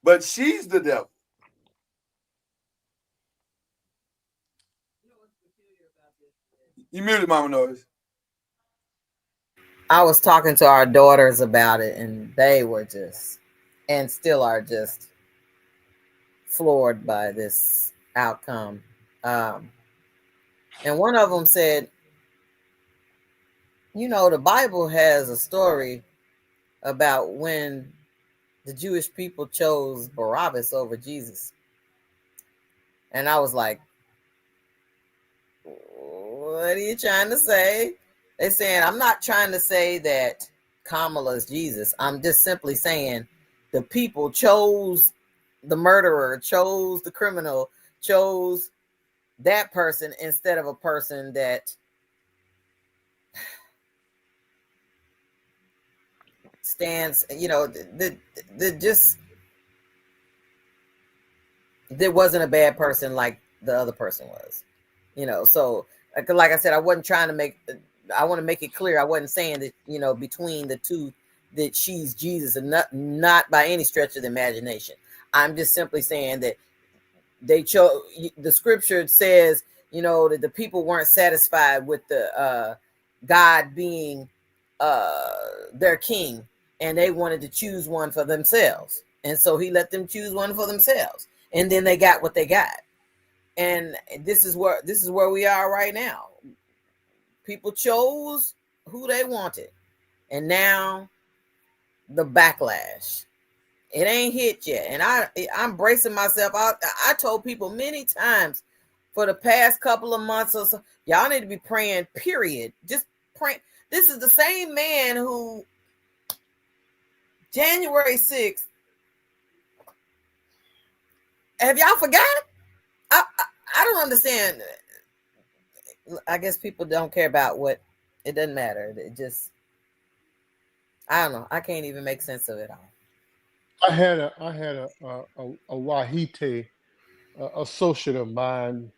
Speaker 7: But she's the devil. You muted, Mama Noise.
Speaker 8: I was talking to our daughters about it, and they were just, and still are just floored by this outcome. And one of them said, you know, the Bible has a story about when the Jewish people chose Barabbas over Jesus. And I was like, what are you trying to say? They're saying, I'm not trying to say that Kamala is Jesus. I'm just simply saying the people chose the murderer, chose the criminal, chose that person instead of a person that stands, you know, just there wasn't a bad person like the other person was, you know. So like I said, I wasn't trying to make, I want to make it clear, I wasn't saying that, you know, between the two that she's Jesus, and not by any stretch of the imagination. I'm just simply saying that they chose, the scripture says, you know, that the people weren't satisfied with the God being their king, and they wanted to choose one for themselves. And so he let them choose one for themselves. And then they got what they got. And this is where we are right now. People chose who they wanted. And now the backlash. It ain't hit yet. And I'm bracing myself. I told people many times for the past couple of months or so, y'all need to be praying, period. Just pray. This is the same man who January 6th. Have y'all forgotten? I don't understand. I guess people don't care about what, it doesn't matter. It just, I don't know. I can't even make sense of it all.
Speaker 2: I had a Wahite associate of mine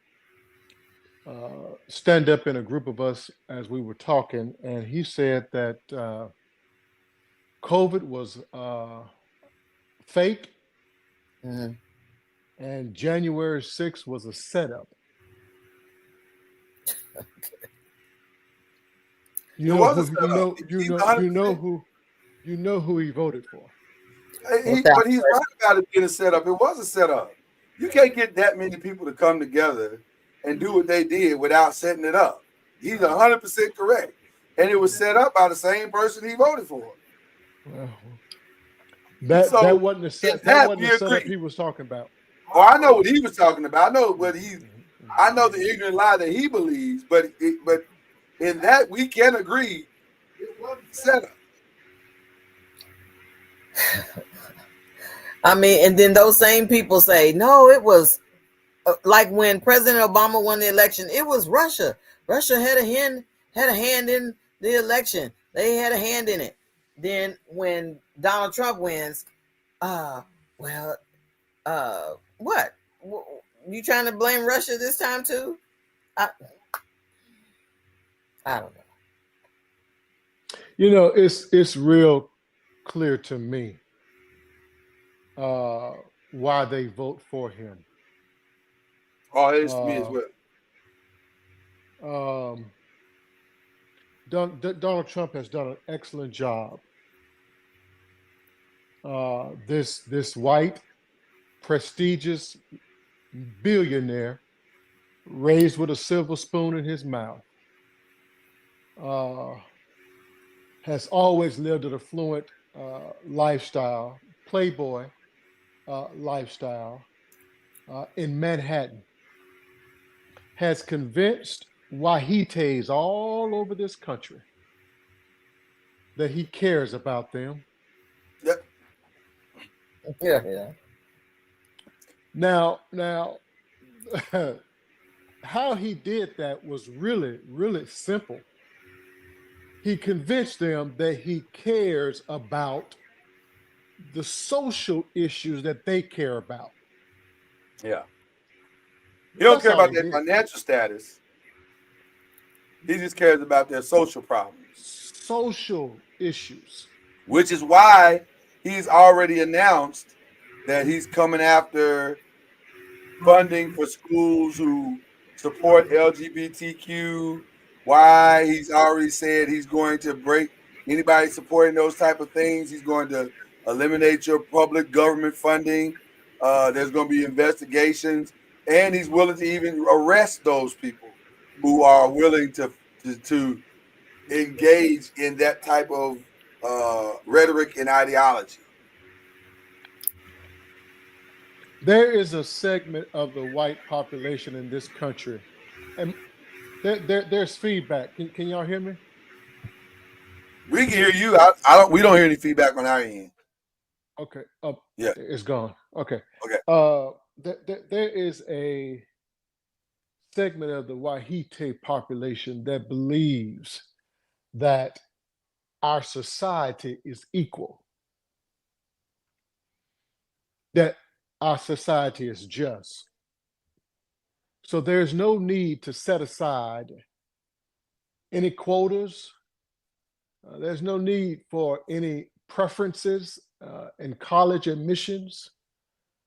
Speaker 2: stand up in a group of us as we were talking, and he said that COVID was fake, and January 6th was a setup. You know who he voted for.
Speaker 7: But he's right about it being a setup. It was a setup. You can't get that many people to come together and do what they did without setting it up. He's 100% correct. And it was set up by the same person he voted for.
Speaker 2: Well, that
Speaker 7: So
Speaker 2: wasn't the
Speaker 7: in
Speaker 2: set. That
Speaker 7: that
Speaker 2: wasn't
Speaker 7: we
Speaker 2: the setup
Speaker 7: agree.
Speaker 2: he was talking about.
Speaker 7: Oh, I know what he was talking about. I know the ignorant lie that he believes, but in that we can agree it wasn't set up.
Speaker 8: I mean, and then those same people say, no, it was like when President Obama won the election, it was Russia. Russia had a hand in the election. They had a hand in it. Then when Donald Trump wins, well, what? You trying to blame Russia this time too? I don't know.
Speaker 2: You know, it's real clear to me why they vote for him.
Speaker 7: Oh, it is to me as
Speaker 2: well. Donald Trump has done an excellent job. This white, prestigious billionaire, raised with a silver spoon in his mouth, has always lived an affluent lifestyle, playboy lifestyle in Manhattan, has convinced Wahites all over this country that he cares about them.
Speaker 7: Yep.
Speaker 8: Yeah.
Speaker 2: Now, how he did that was really, really simple. He convinced them that he cares about the social issues that they care about.
Speaker 7: Yeah. He don't
Speaker 2: That's
Speaker 7: care
Speaker 2: all
Speaker 7: about
Speaker 2: he
Speaker 7: their
Speaker 2: did.
Speaker 7: financial status. He just cares about their social problems.
Speaker 2: Social issues.
Speaker 7: Which is why he's already announced that he's coming after funding for schools who support LGBTQ. Why he's already said he's going to break anybody supporting those type of things. He's going to eliminate your public government funding. There's going to be investigations, and he's willing to even arrest those people who are willing to engage in that type of rhetoric and ideology.
Speaker 2: There is a segment of the white population in this country, and there's feedback. Can y'all hear me?
Speaker 7: We can hear you. We don't hear any feedback on our end.
Speaker 2: Okay.
Speaker 7: Yeah.
Speaker 2: It's gone. Okay.
Speaker 7: Okay.
Speaker 2: There is a segment of the Wahite population that believes that our society is equal, that our society is just. So there's no need to set aside any quotas. There's no need for any preferences in college admissions.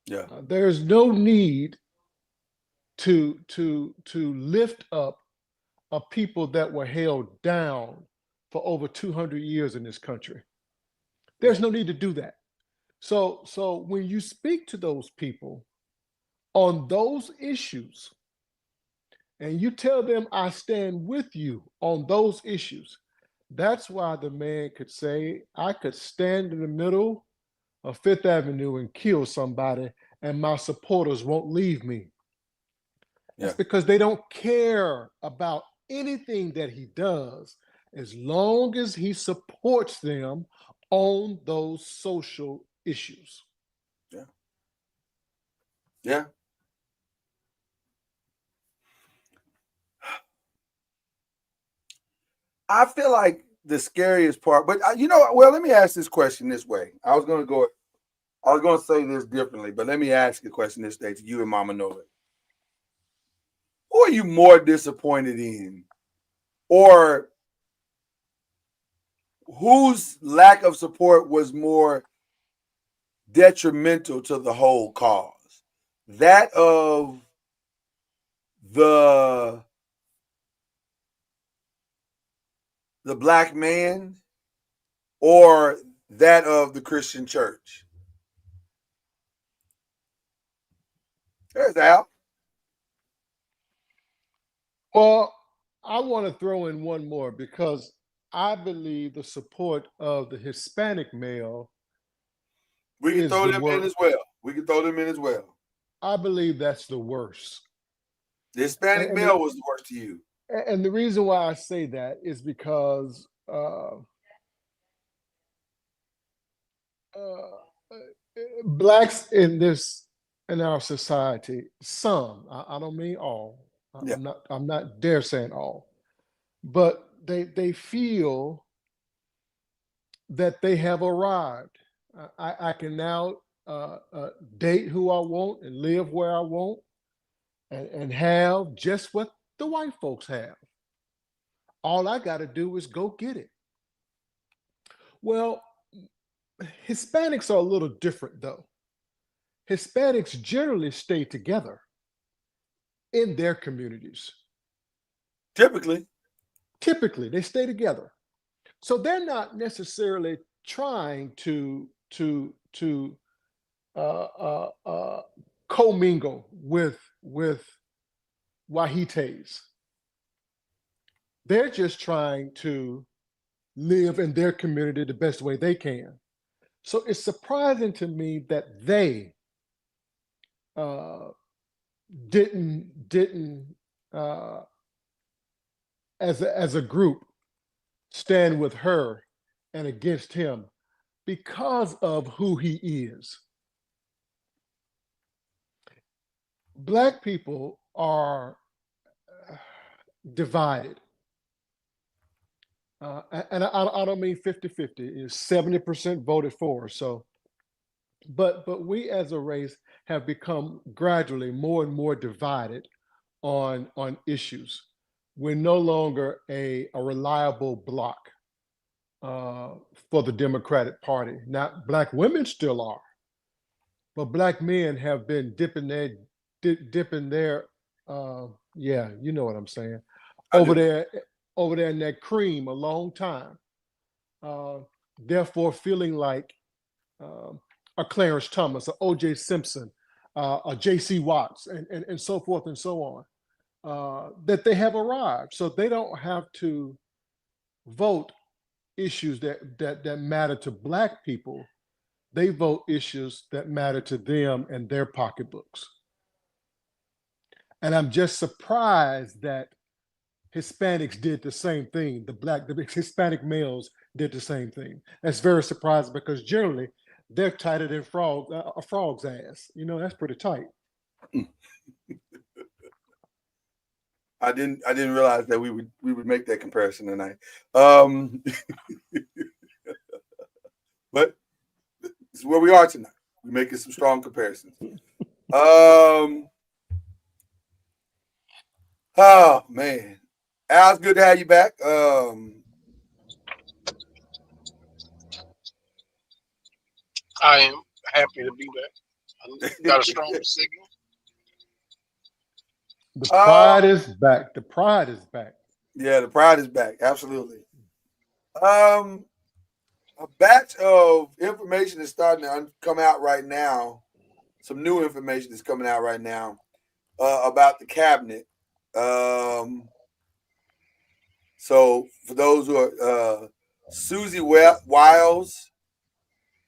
Speaker 7: Yeah.
Speaker 2: There's no need to lift up a people that were held down for over 200 years in this country. There's no need to do that. So when you speak to those people on those issues and you tell them I stand with you on those issues, that's why the man could say, I could stand in the middle of Fifth Avenue and kill somebody and my supporters won't leave me. That's because they don't care about anything that he does as long as he supports them on those social issues.
Speaker 7: Yeah. Yeah. I feel like the scariest part, but let me ask this question this way. I was going to say this differently, but let me ask the question this day to you and Mama Noah. Who are you more disappointed in? Or whose lack of support was more detrimental to the whole cause? That of the black man or that of the Christian church? There's Al.
Speaker 2: Well, I want to throw in one more because I believe the support of the Hispanic male
Speaker 7: We can
Speaker 2: is
Speaker 7: throw
Speaker 2: the
Speaker 7: them in
Speaker 2: worst.
Speaker 7: as well. We can throw them in as well.
Speaker 2: I believe that's the worst.
Speaker 7: The Hispanic
Speaker 2: And
Speaker 7: male was the worst to you.
Speaker 2: and the reason why I say that is because blacks in our society, some, I don't mean all.
Speaker 7: Yeah.
Speaker 2: I'm not dare saying all, but they feel that they have arrived. I can now date who I want and live where I want and have just what the white folks have. All I got to do is go get it. Well, Hispanics are a little different though. Hispanics generally stay together in their communities.
Speaker 7: Typically.
Speaker 2: Typically, they stay together. So they're not necessarily trying to commingle with Wahites. They're just trying to live in their community the best way they can. So it's surprising to me that they uh, didn't as a group stand with her and against him because of who he is. Black people are divided. And I don't mean 50-50. It's 70% voted for. So, but we as a race have become gradually more and more divided on issues. We're no longer a reliable block for the Democratic Party. Now, black women still are, but black men have been dipping their yeah, you know what I'm saying,
Speaker 7: I
Speaker 2: over
Speaker 7: do.
Speaker 2: there over there in that cream a long time. Uh, Therefore, feeling like a Clarence Thomas, a O.J. Simpson, a J.C. Watts, and so forth and so on, that they have arrived. So they don't have to vote issues that matter to black people. They vote issues that matter to them and their pocketbooks. And I'm just surprised that Hispanics did the same thing. The Hispanic males did the same thing. That's very surprising because generally they're tighter than a frog's ass. You know, that's pretty tight.
Speaker 7: I didn't realize that we would make that comparison tonight. But this is where we are tonight. We're making some strong comparisons. Oh man. Al, it's good to have you back.
Speaker 9: I am happy to be back. Got a strong signal.
Speaker 2: The pride is back. The pride is back.
Speaker 7: Yeah, the pride is back. Absolutely. A batch of information is starting to come out right now. Some new information is coming out right now about the cabinet. So for those who are Susie Wiles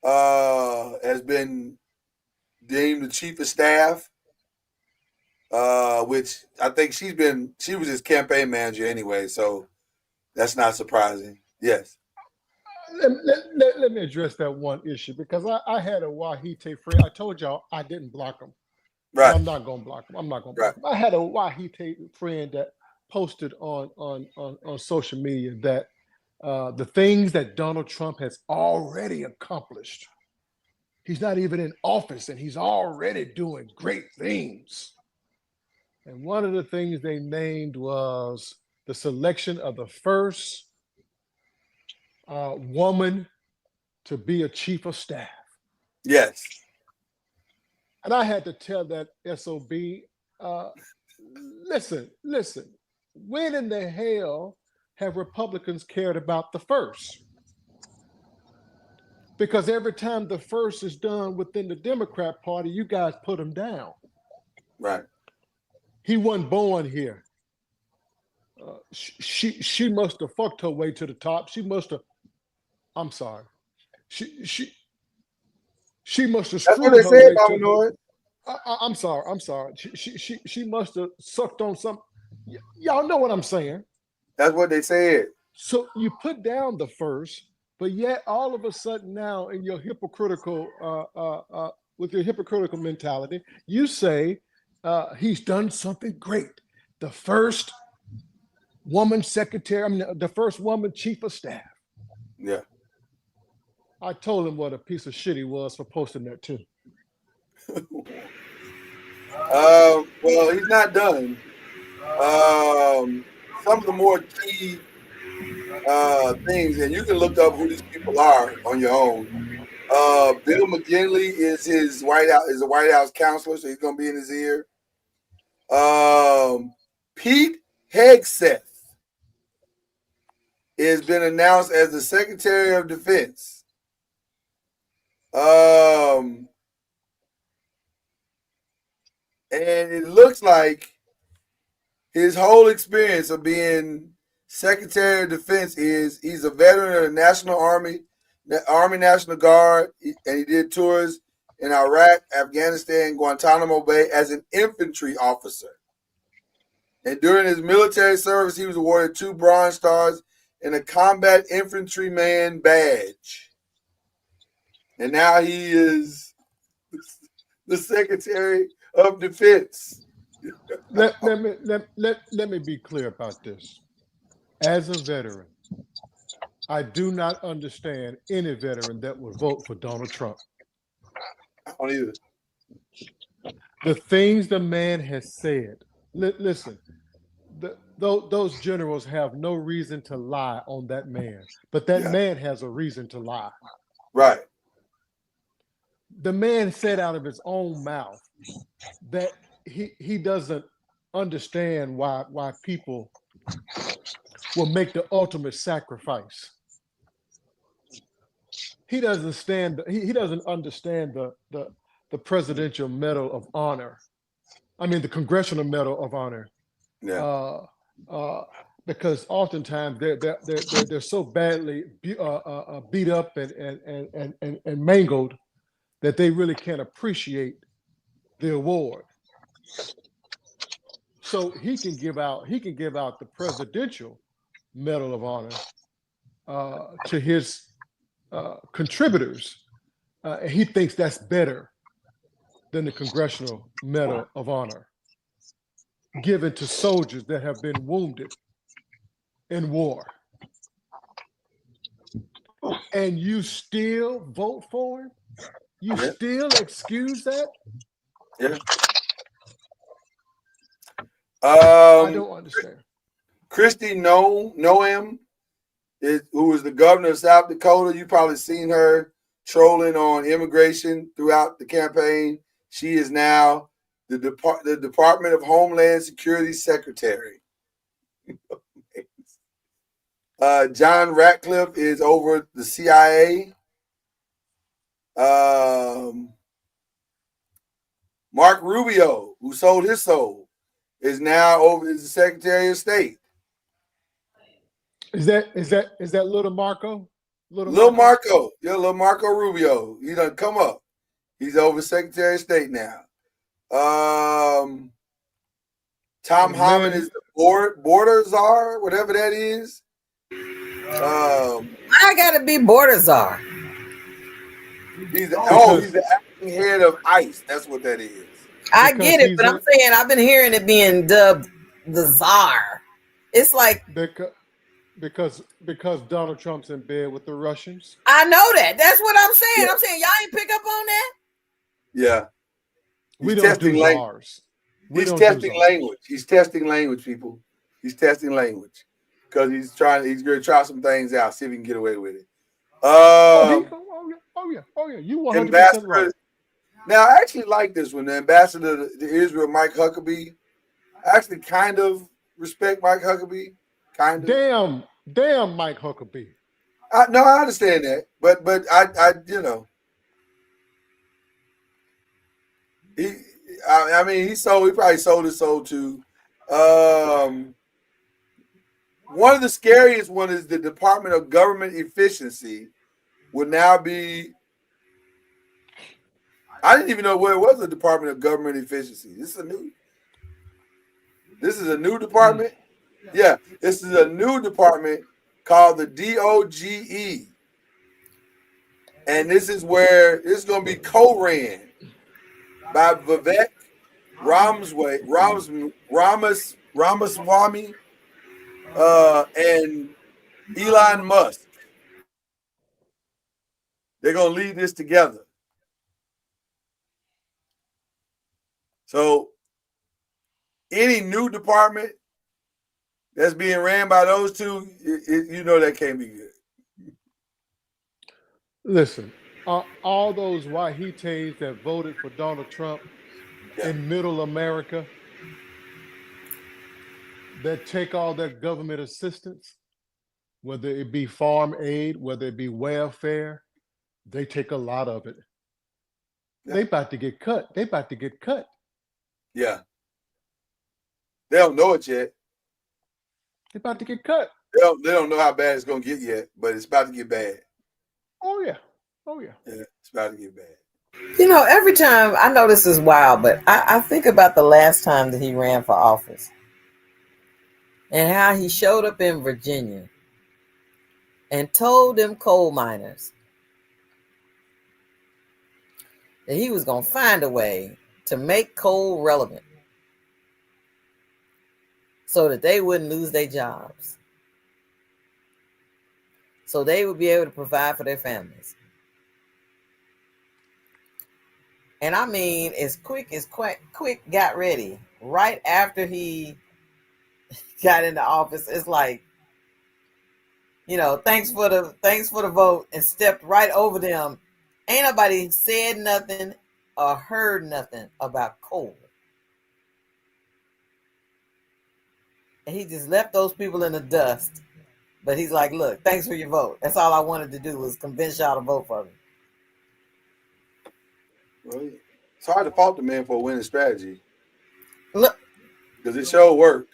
Speaker 7: has been deemed the chief of staff, which I think she was his campaign manager anyway, so that's not surprising. Yes.
Speaker 2: Let me address that one issue because I had a Wahite friend. I told y'all I didn't block him.
Speaker 7: Right.
Speaker 2: I'm not gonna block him. I'm not gonna block him. I had a Wahite friend that posted on social media that the things that Donald Trump has already accomplished. He's not even in office and he's already doing great things. And one of the things they named was the selection of the first woman to be a chief of staff.
Speaker 7: Yes.
Speaker 2: And I had to tell that SOB, listen, when in the hell have Republicans cared about the first? Because every time the first is done within the Democrat Party, you guys put them down.
Speaker 7: Right.
Speaker 2: He wasn't born here. She must have fucked her way to the top. She must have. I'm sorry. She must have
Speaker 7: That's what they
Speaker 2: screwed her
Speaker 7: said,
Speaker 2: way
Speaker 7: Mama
Speaker 2: to.
Speaker 7: Noise.
Speaker 2: I'm sorry. I'm sorry. She must have sucked on some. Y'all know what I'm saying.
Speaker 7: That's what they said.
Speaker 2: So you put down the first, but yet all of a sudden now in your hypocritical, with your hypocritical mentality, you say he's done something great. The first woman secretary, I mean, the first woman chief of staff.
Speaker 7: Yeah.
Speaker 2: I told him what a piece of shit he was for posting that too.
Speaker 7: Well, he's not done. Some of the more key things, and you can look up who these people are on your own. Bill McGinley is his a White House counselor, so he's gonna be in his ear. Pete Hegseth has been announced as the Secretary of Defense. And it looks like his whole experience of being Secretary of Defense is he's a veteran of the National Army National Guard, and he did tours in Iraq, Afghanistan, Guantanamo Bay as an infantry officer. And during his military service, he was awarded 2 Bronze Stars and a Combat Infantryman badge. And now he is the Secretary of Defense.
Speaker 2: Let me be clear about this. As a veteran, I do not understand any veteran that would vote for Donald Trump.
Speaker 7: I don't either.
Speaker 2: The things the man has said. Listen, those generals have no reason to lie on that man, but that man has a reason to lie.
Speaker 7: Right.
Speaker 2: The man said out of his own mouth that he doesn't understand why people will make the ultimate sacrifice. He doesn't understand the Presidential Medal of Honor. I mean the Congressional Medal of Honor.
Speaker 7: Yeah.
Speaker 2: Because oftentimes they're so badly beat up and mangled that they really can't appreciate the award. So he can give out the Presidential Medal of Honor to his contributors. And he thinks that's better than the Congressional Medal of Honor given to soldiers that have been wounded in war. And you still vote for him? You still excuse that?
Speaker 7: Yeah.
Speaker 2: I don't understand.
Speaker 7: Christy Noem, who is the governor of South Dakota. You probably seen her trolling on immigration throughout the campaign. She is now the Department of Homeland Security Secretary. John Ratcliffe is over the CIA. Mark Rubio, who sold his soul, is now over as the Secretary of State.
Speaker 2: Is that little Marco?
Speaker 7: Little Marco. Yeah, little Marco Rubio. He done come up. He's over Secretary of State now. Tom Homan is the border czar, whatever that is.
Speaker 8: I gotta be border czar.
Speaker 7: He's the acting head of ICE. That's what that is.
Speaker 8: I get it, but I'm saying I've been hearing it being dubbed the czar. It's like
Speaker 2: because Donald Trump's in bed with the Russians.
Speaker 8: I know that. That's what I'm saying. I'm saying y'all ain't pick up on that.
Speaker 7: Yeah.
Speaker 2: We don't do czars.
Speaker 7: He's testing language. He's testing language, people. He's testing language because he's going to try some things out, see if he can get away with it.
Speaker 2: Oh yeah. You 100% right.
Speaker 7: Now, I actually like this one. The ambassador to Israel, Mike Huckabee. I actually kind of respect Mike Huckabee. Kind of.
Speaker 2: Damn, Mike Huckabee.
Speaker 7: No, I understand that, but I I mean, he probably sold his soul to. One of the scariest one is the Department of Government Efficiency will now be. I didn't even know where it was, the Department of Government Efficiency. This is a new department. Yeah, this is a new department called the DOGE. And this is where this is going to be co-ran by Vivek Ramaswamy, and Elon Musk. They're going to lead this together. So any new department that's being ran by those two, you know that can't be good.
Speaker 2: Listen, all those Wahites that voted for Donald Trump in middle America that take all that government assistance, whether it be farm aid, whether it be welfare, they take a lot of it. They about to get cut. They about to get cut.
Speaker 7: Yeah. They don't know it yet.
Speaker 2: They about to get cut.
Speaker 7: They don't know how bad it's going to get yet, but it's about to get bad.
Speaker 2: Oh yeah. Oh yeah.
Speaker 7: Yeah, it's about to get bad.
Speaker 8: You know, every time I know this is wild, but I think about the last time that he ran for office and how he showed up in Virginia and told them coal miners that he was going to find a way to make coal relevant so that they wouldn't lose their jobs, so they would be able to provide for their families. And I mean, as quick got ready right after he got into office. It's like, you know, thanks for the vote, and stepped right over them. Ain't nobody said nothing or heard nothing about coal. And he just left those people in the dust. But he's like, look, thanks for your vote. That's all I wanted to do was convince y'all to vote for me.
Speaker 7: Well, it's hard to fault the man for a winning strategy.
Speaker 8: Look,
Speaker 7: because it sure worked.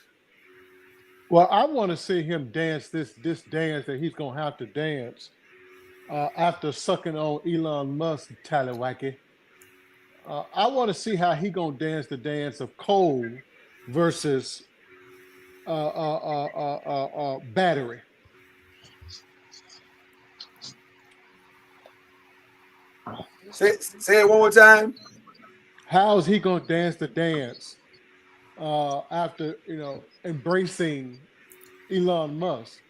Speaker 2: Well, I want to see him dance this dance that he's gonna have to dance after sucking on Elon Musk tallywacky. I want to see how he gonna dance the dance of coal versus battery.
Speaker 7: Say it one more time.
Speaker 2: How is he gonna dance the dance after embracing Elon Musk?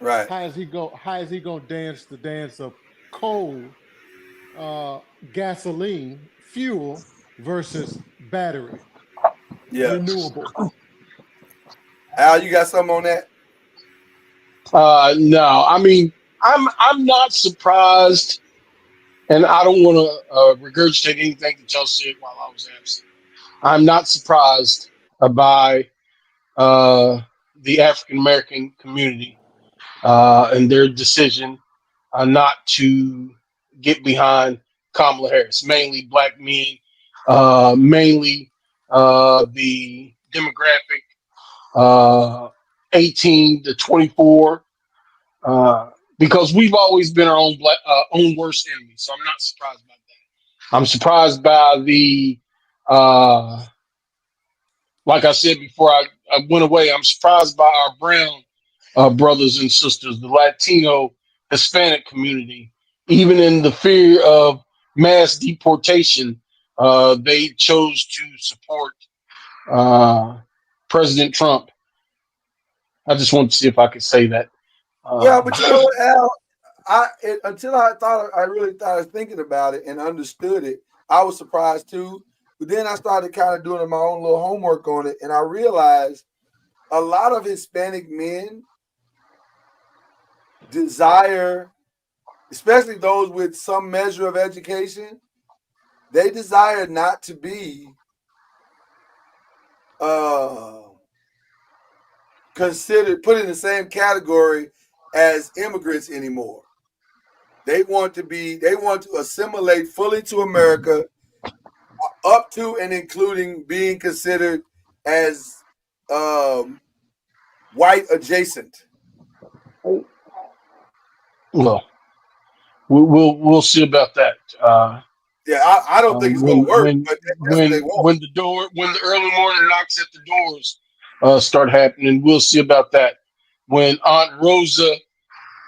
Speaker 7: Right.
Speaker 2: How is he gonna dance the dance of coal, gasoline, fuel versus battery?
Speaker 7: Yeah.
Speaker 2: Renewable.
Speaker 7: Al, you got something on that?
Speaker 9: No, I mean, I'm not surprised, and I don't want to regurgitate anything that y'all said while I was absent. I'm not surprised by the African American community and their decision not to get behind Kamala Harris, mainly black men, mainly the demographic 18 to 24, because we've always been our own worst enemy. So I'm not surprised by that. I'm surprised by the, like I said before I went away, I'm surprised by our brown brothers and sisters, the Latino, Hispanic community. Even in the fear of mass deportation, they chose to support President Trump. I just wanted to see if I could say that.
Speaker 7: Yeah, but you know what, Al? Until I really thought I was thinking about it and understood it, I was surprised too. But then I started kind of doing my own little homework on it, and I realized a lot of Hispanic men desire, especially those with some measure of education, they desire not to be considered, put in the same category as immigrants anymore. They want to assimilate fully to America, up to and including being considered as white adjacent.
Speaker 9: Well, we'll see about that.
Speaker 7: Yeah, I don't think it's gonna work, but that's what they want.
Speaker 9: When the early morning knocks at the doors start happening, we'll see about that. When Aunt Rosa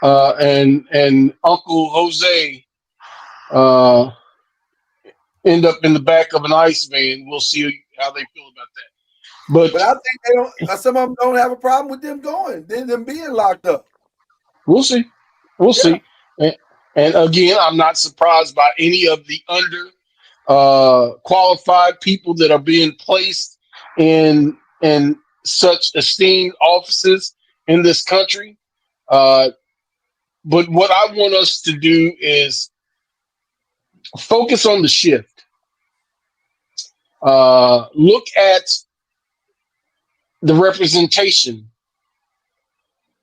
Speaker 9: and Uncle Jose end up in the back of an ice van, we'll see how they feel about that.
Speaker 7: But I think they don't. Some of them don't have a problem with them going, them being locked up.
Speaker 9: We'll see. We'll see. And again, I'm not surprised by any of the qualified people that are being placed in such esteemed offices in this country. But what I want us to do is focus on the shift. Look at the representation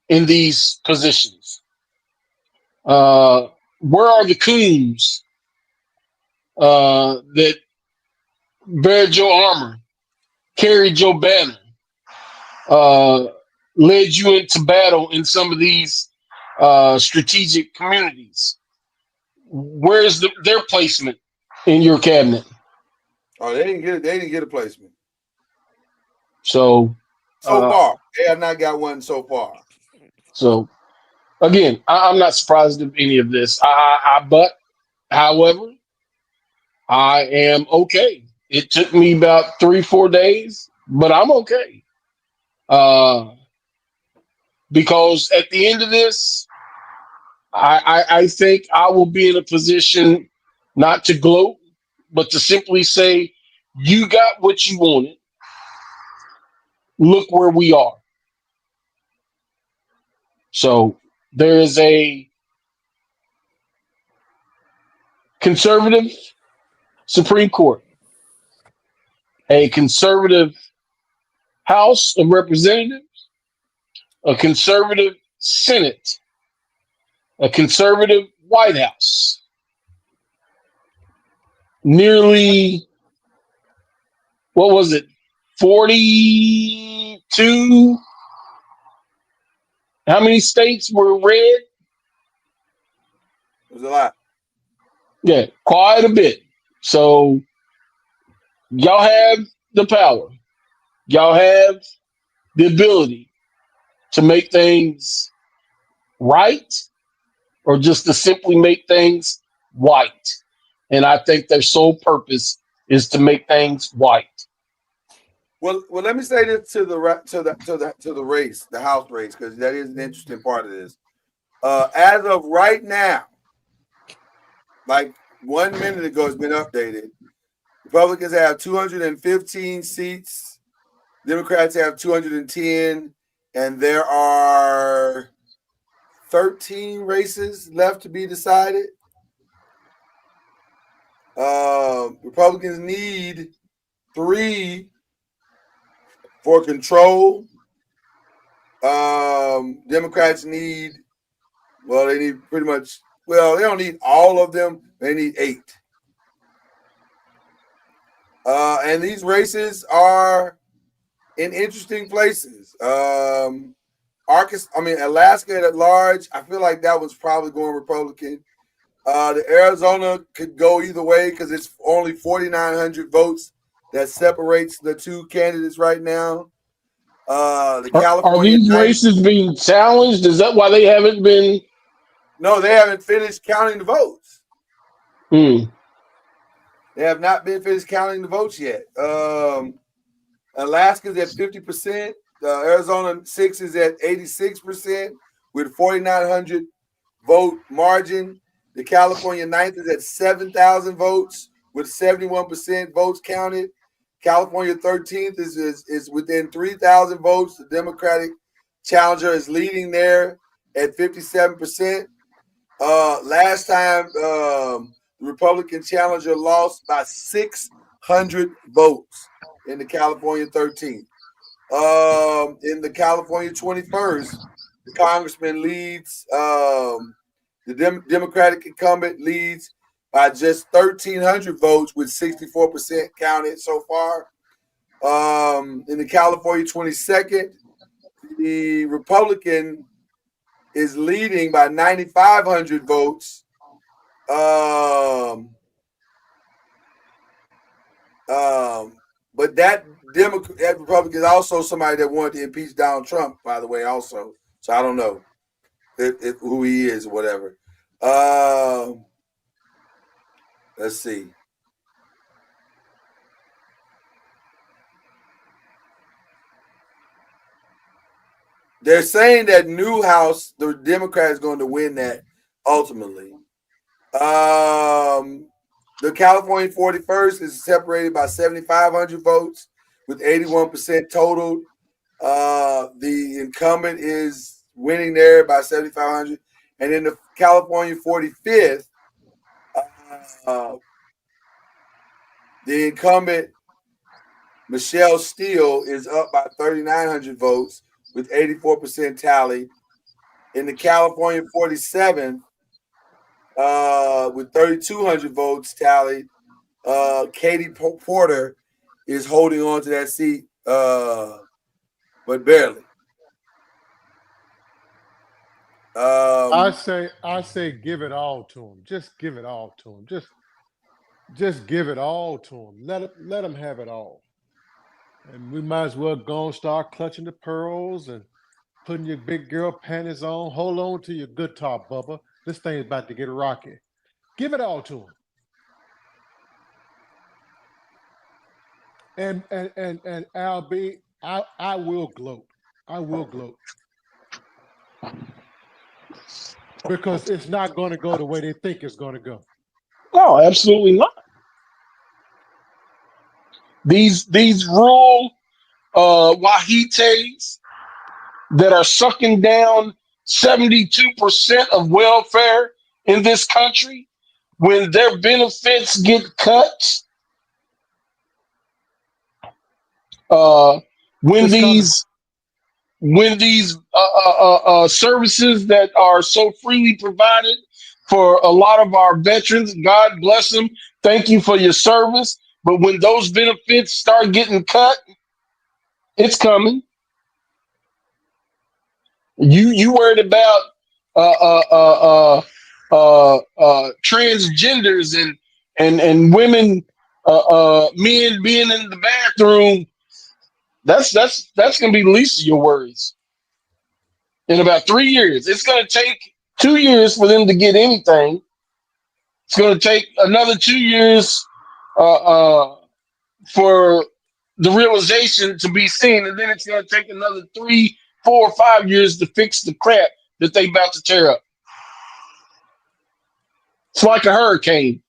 Speaker 9: in these positions. Where are the coons that bear your armor, carried your banner, led you into battle in some of these strategic communities? Where's their placement in your cabinet?
Speaker 7: Oh, they didn't get it. They didn't get a placement.
Speaker 9: So
Speaker 7: far, they have not got one so far.
Speaker 9: So again, I'm not surprised of any of this. However, I am okay. It took me about 3-4 days, but I'm okay. Because at the end of this, I think I will be in a position not to gloat, but to simply say, you got what you wanted. Look where we are. So there is a conservative Supreme Court, a conservative House of Representatives, a conservative Senate, a conservative White House. Nearly, what was it, 42? How many states were red?
Speaker 7: It was a lot.
Speaker 9: Yeah, quite a bit. So y'all have the power. Y'all have the ability to make things right or just to simply make things white. And I think their sole purpose is to make things white.
Speaker 7: Well, let me say this to the race, the House race, because that is an interesting part of this. As of right now, like 1 minute ago, it's been updated. Republicans have 215 seats. Democrats have 210, and there are 13 races left to be decided. Republicans need 3 for control. Democrats need, they need pretty much, they don't need all of them. They need 8. And these races are in interesting places. Alaska at large, I feel like that was probably going Republican. The Arizona could go either way because it's only 4,900 votes that separates the 2 candidates right now.
Speaker 9: Are these races being challenged? Is that why they haven't been?
Speaker 7: No, they haven't finished counting the votes. They have not been finished counting the votes yet. Alaska's at 50%. Arizona 6 is at 86% with 4,900 vote margin. The California 9th is at 7,000 votes with 71% votes counted. California 13th is within 3,000 votes. The Democratic challenger is leading there at 57%. Last time, the Republican challenger lost by 600 votes in the California 13th. In the California 21st, the congressman leads, the Democratic incumbent leads by just 1,300 votes, with 64% counted so far. In the California 22nd, the Republican is leading by 9,500 votes. But that Republican is also somebody that wanted to impeach Donald Trump, by the way, also. So I don't know who he is or whatever. Let's see. They're saying that Newhouse, the Democrat, is going to win that ultimately. The California 41st is separated by 7,500 votes with 81% total. The incumbent is winning there by 7,500. And in the California 45th, the incumbent, Michelle Steele, is up by 3,900 votes with 84% tally. In the California 47th, with 3,200 votes tallied, Katie Porter is holding on to that seat, but barely.
Speaker 2: I say, give it all to him. Just give it all to him. Just give it all to him. Let him have it all. And we might as well go and start clutching the pearls and putting your big girl panties on. Hold on to your guitar, Bubba. This thing's about to get rocky. Give it all to him. And LB, I will gloat. I will gloat. Because it's not going to go the way they think it's going to go.
Speaker 9: No, absolutely not. These rural wahites that are sucking down 72% of welfare in this country, when their benefits get cut, when
Speaker 2: It's
Speaker 9: these services that are so freely provided for a lot of our veterans, God bless them, thank you for your service. But when those benefits start getting cut, it's coming. You worried about transgenders and women, men being in the bathroom. That's gonna be the least of your worries. In about 3 years, it's gonna take 2 years for them to get anything. It's gonna take another 2 years for the realization to be seen, and then it's gonna take another 3, 4, 5 years to fix the crap that they about to tear up. It's like a hurricane.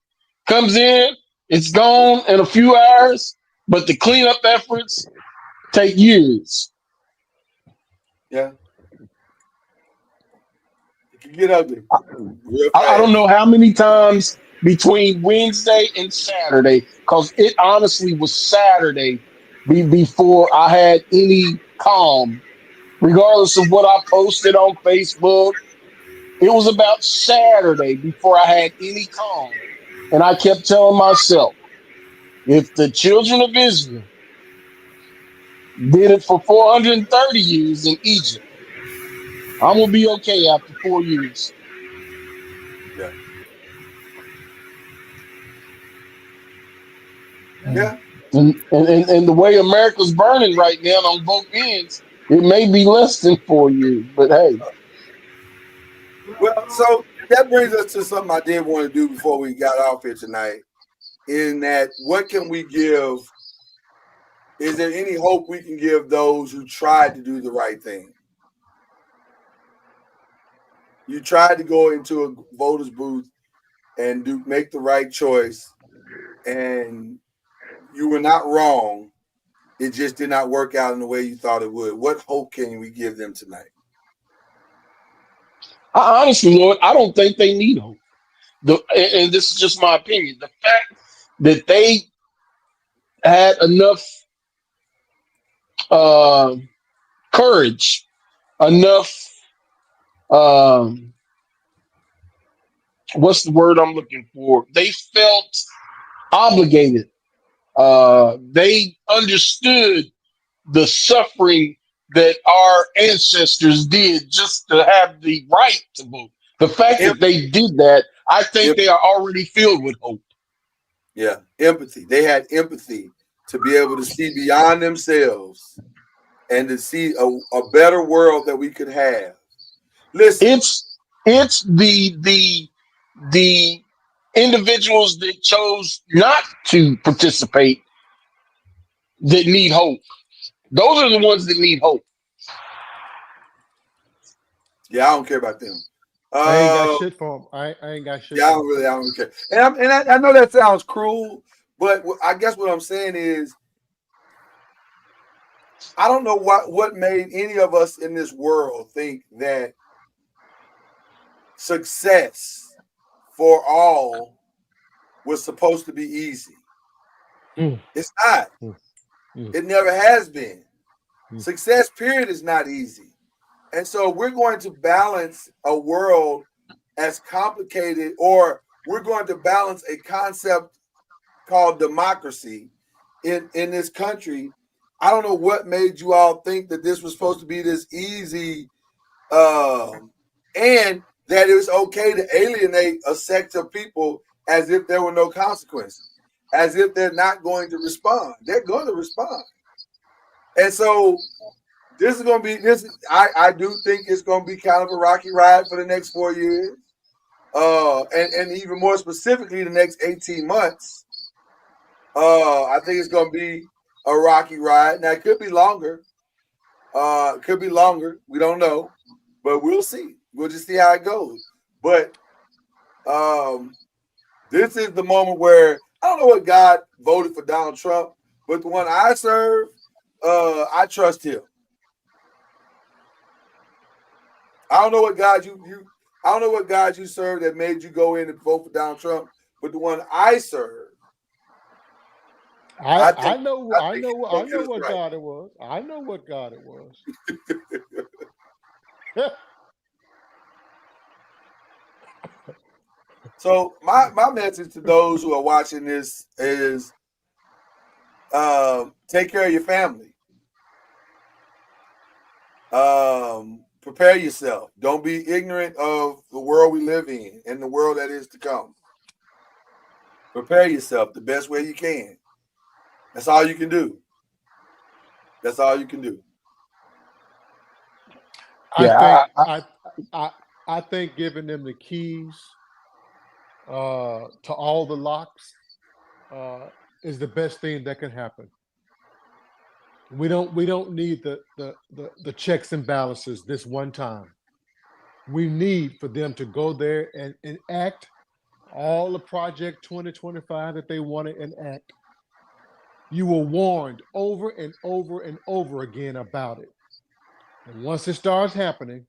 Speaker 9: Comes in, it's gone in a few hours, but the cleanup efforts take years.
Speaker 7: Yeah. It can get ugly. Real
Speaker 9: I don't
Speaker 7: fast.
Speaker 9: know how many times between Wednesday and Saturday, because it honestly was Saturday before I had any calm. Regardless of what I posted on Facebook, it was about Saturday before I had any calm. And I kept telling myself, if the children of Israel did it for 430 years in Egypt, I'm going to be okay after 4 years.
Speaker 7: Yeah. Yeah.
Speaker 9: And the way America's burning right now on both ends, it may be less than 4 years, but hey.
Speaker 7: Well, so that brings us to something I did want to do before we got off here tonight. In that, what can we give? Is there any hope we can give those who tried to do the right thing? You tried to go into a voter's booth and make the right choice, and you were not wrong. It just did not work out in the way you thought it would. What hope can we give them tonight?
Speaker 9: Honestly, Lord, I don't think they need hope. And this is just my opinion. The fact that they had enough courage, enough what's the word I'm looking for? They felt obligated. They understood the suffering that our ancestors did just to have the right to vote. The fact
Speaker 7: Em-
Speaker 9: that they did that, I think
Speaker 7: em-
Speaker 9: they are already filled with hope.
Speaker 7: yeah, empathy. They had empathy to be able to see beyond themselves and to see a better world that we could have. Listen,
Speaker 9: It's the individuals that chose not to participate that need hope. Those are the ones that need hope.
Speaker 7: yeah, I don't care about them.
Speaker 2: I ain't got
Speaker 7: Uh,
Speaker 2: shit for them. I ain't got shit
Speaker 7: yeah,
Speaker 2: for them.
Speaker 7: I don't care. And I know that sounds cruel, but I guess what I'm saying is, I don't know what made any of us in this world think that success for all was supposed to be easy.
Speaker 2: Mm,
Speaker 7: It's not.
Speaker 2: mm, mm,
Speaker 7: It never has been.
Speaker 2: mm.
Speaker 7: Success, period, is not easy. And so we're going to balance a world as complicated, or we're going to balance a concept called democracy in this country. I don't know what made you all think that this was supposed to be this easy, and that it was okay to alienate a sect of people as if there were no consequences, as if they're not going to respond. They're going to respond. And so this is going to be this. I do think it's going to be kind of a rocky ride for the next 4 years, and even more specifically the next 18 months. I think it's going to be a rocky ride. Now it could be longer. It could be longer. We don't know, but we'll see. We'll just see how it goes. But this is the moment where I don't know what God voted for Donald Trump, but the one I serve, I trust him. I don't know what God I don't know what God you serve that made you go in and vote for Donald Trump, but the one I serve, I
Speaker 2: I
Speaker 7: think
Speaker 2: know
Speaker 7: I
Speaker 2: I
Speaker 7: think
Speaker 2: know
Speaker 7: he's
Speaker 2: I
Speaker 7: gonna get
Speaker 2: know
Speaker 7: us
Speaker 2: what
Speaker 7: right.
Speaker 2: God it was. I know what God it was.
Speaker 7: So my message to those who are watching this is, take care of your family. Prepare yourself. Don't be ignorant of the world we live in and the world that is to come. Prepare yourself the best way you can. That's all you can do. That's all you can do.
Speaker 2: I
Speaker 9: Yeah,
Speaker 2: think I I think giving them the keys to all the locks is the best thing that can happen. We don't need the checks and balances this one time. We need for them to go there and enact all the Project 2025 that they want to enact. You were warned over and over and over again about it. And once it starts happening,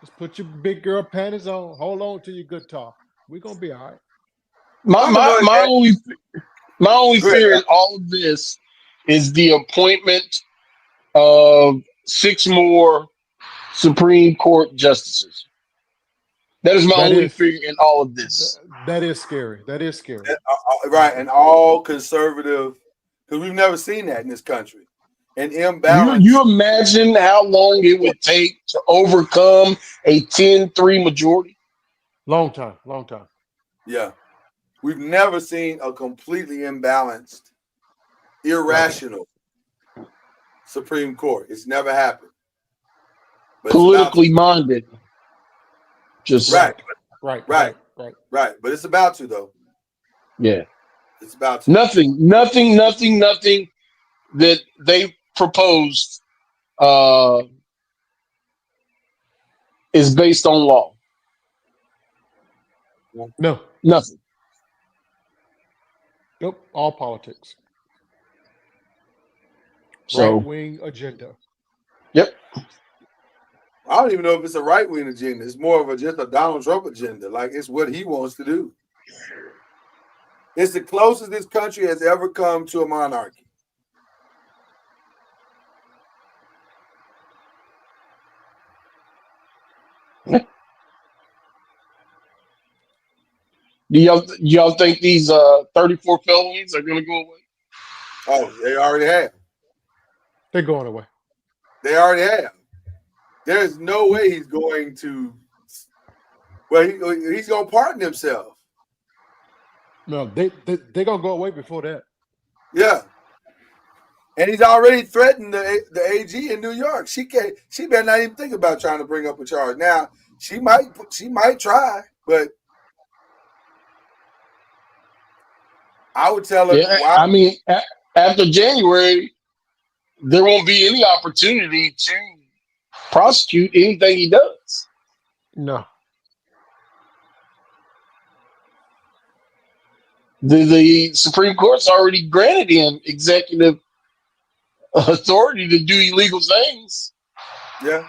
Speaker 2: just put your big girl panties on. Hold on to your good talk. We're gonna be all right.
Speaker 9: my
Speaker 7: I'm
Speaker 9: my
Speaker 7: annoyed
Speaker 9: my
Speaker 7: at
Speaker 9: only my only
Speaker 7: good.
Speaker 9: fear in all of this is the appointment of 6 more Supreme Court justices. That is my
Speaker 2: That
Speaker 9: only
Speaker 2: is
Speaker 9: fear in all of this.
Speaker 2: that is scary. That is scary.
Speaker 7: Right, and all conservative, because we've never seen that in this country. An
Speaker 9: You
Speaker 7: imbalance.
Speaker 9: imagine how long it would take to overcome a 10-3 majority?
Speaker 2: Long time, long time.
Speaker 7: Yeah. We've never seen a completely imbalanced,
Speaker 2: Right.
Speaker 7: irrational Supreme Court. It's never happened. But it's about to.
Speaker 9: Politically minded. Just
Speaker 7: Right,
Speaker 2: Right,
Speaker 7: right,
Speaker 2: right.
Speaker 7: right. But it's about to, though.
Speaker 9: yeah.
Speaker 7: It's about to.
Speaker 9: Nothing that they proposed uh, is based on law.
Speaker 2: No,
Speaker 9: Nothing.
Speaker 2: nope. All politics. Right
Speaker 9: So,
Speaker 2: wing agenda.
Speaker 9: yep.
Speaker 7: I don't even know if it's a right wing agenda. It's more of just a Donald Trump agenda. Like, it's what he wants to do. It's the closest this country has ever come to a monarchy.
Speaker 9: Do y'all think these 34 felonies are going to go away?
Speaker 7: Oh, they already have.
Speaker 2: They're going away.
Speaker 7: They already have. There's no way he's going to. Well, he's going to pardon himself.
Speaker 2: No, they're gonna go away before that.
Speaker 7: Yeah. And he's already threatened the AG in New York. She better not even think about trying to bring up a charge. Now, she might try, but I would tell her
Speaker 9: Yeah,
Speaker 7: why.
Speaker 9: I mean, after January, there won't be any opportunity to prosecute anything he does.
Speaker 2: No.
Speaker 9: The Supreme Court's already granted him executive authority to do illegal things.
Speaker 7: Yeah.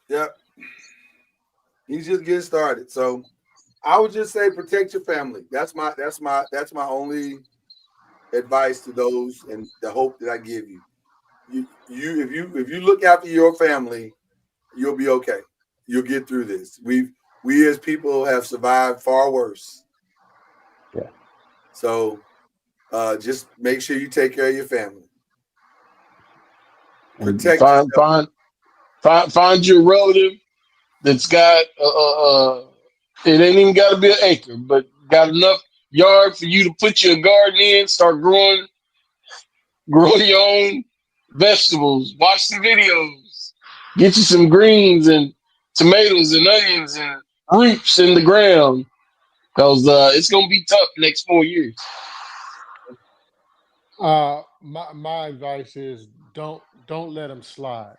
Speaker 7: Yeah. He's just getting started. So I would just say protect your family. That's my only advice to those and the hope that I give you. If you look after your family, you'll be okay. You'll get through this. We as people have survived far worse.
Speaker 9: Yeah.
Speaker 7: So just make sure you take care of your family. Protect yourself.
Speaker 9: Find your relative that's got it ain't even got to be an acre, but got enough yard for you to put your garden in, start growing your own vegetables. Watch the videos. Get you some greens and tomatoes and onions and roots in the ground, because it's gonna be tough the next 4 years.
Speaker 2: My advice is don't let them slide.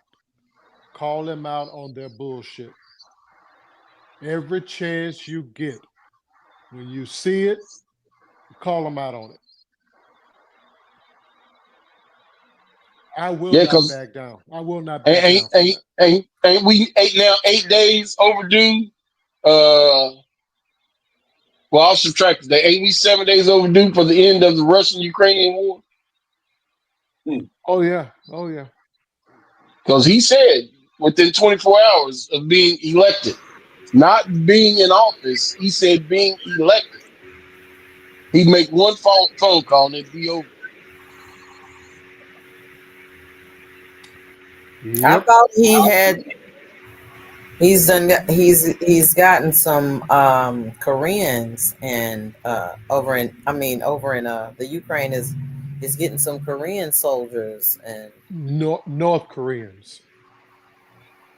Speaker 2: Call them out on their bullshit. Every chance you get, when you see it, call them out on it. I will
Speaker 9: Yeah,
Speaker 2: not
Speaker 9: because
Speaker 2: back down. I will not back down from that.
Speaker 9: ain't we 8 days overdue? Well, I'll subtract it. Ain't we 7 days overdue for the end of the Russian-Ukrainian war?
Speaker 2: Oh yeah. Oh yeah.
Speaker 9: Because he said within 24 hours of being elected, not being in office, he said being elected, he'd make one phone call and it'd be over.
Speaker 8: I
Speaker 2: Yep.
Speaker 8: thought he's gotten some Koreans and over in the Ukraine is getting some Korean soldiers and
Speaker 2: North Koreans.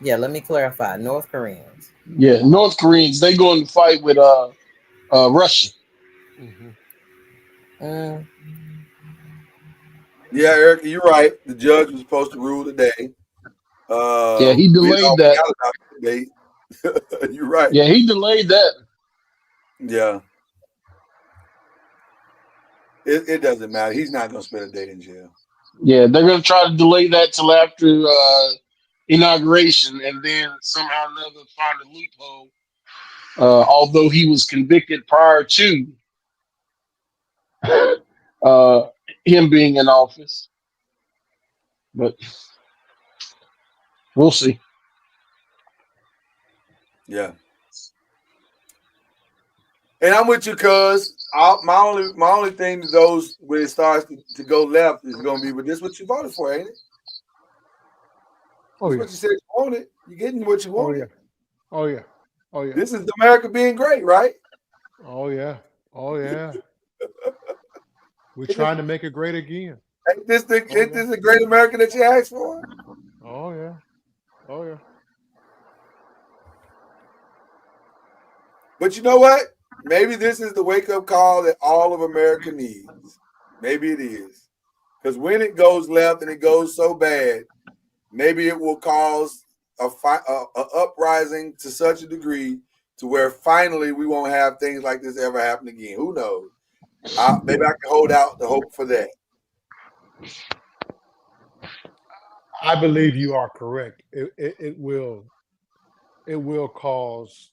Speaker 8: yeah, let me clarify, North Koreans.
Speaker 9: Yeah, North Koreans, they going to fight with Russia.
Speaker 2: Mhm.
Speaker 8: Mm.
Speaker 7: Yeah, Eric, you're right. The judge was supposed to rule today.
Speaker 9: Yeah, he delayed that.
Speaker 7: Forgot about it today. You're right.
Speaker 9: Yeah, he delayed that.
Speaker 7: Yeah. It doesn't matter. He's not going to spend a day in jail.
Speaker 9: Yeah, they're going to try to delay that till after inauguration, and then somehow or another find a loophole. Although he was convicted prior to him being in office, but we'll see.
Speaker 7: Yeah. And I'm with you, cuz my only thing to those when it starts to go left is going to be, but this what you voted for, ain't it?
Speaker 2: Oh
Speaker 7: That's
Speaker 2: yeah.
Speaker 7: what you said you wanted. You're getting what you
Speaker 2: Oh
Speaker 7: wanted.
Speaker 2: yeah. Oh yeah. Oh yeah.
Speaker 7: This is America being great, right?
Speaker 2: Oh yeah. Oh yeah. We're trying to make it great again.
Speaker 7: Ain't this
Speaker 2: yeah.
Speaker 7: the great America that you asked for?
Speaker 2: Oh yeah. Oh yeah.
Speaker 7: But you know what? Maybe this is the wake-up call that all of America needs. Maybe it is. Because when it goes left and it goes so bad, maybe it will cause a uprising to such a degree to where finally we won't have things like this ever happen again. Who knows? Maybe I can hold out the hope for that.
Speaker 2: I believe you are correct. It will cause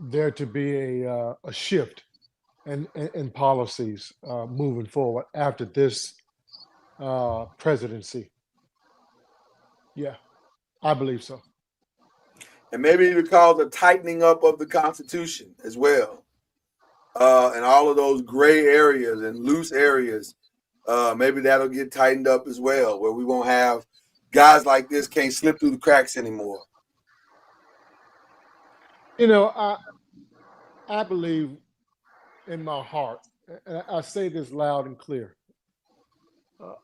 Speaker 2: there to be a shift in policies moving forward after this presidency. Yeah, I believe so.
Speaker 7: And maybe it would cause a tightening up of the Constitution as well. And all of those gray areas and loose areas, maybe that'll get tightened up as well, where we won't have guys like this can't slip through the cracks anymore.
Speaker 2: You know, I believe in my heart, and I say this loud and clear.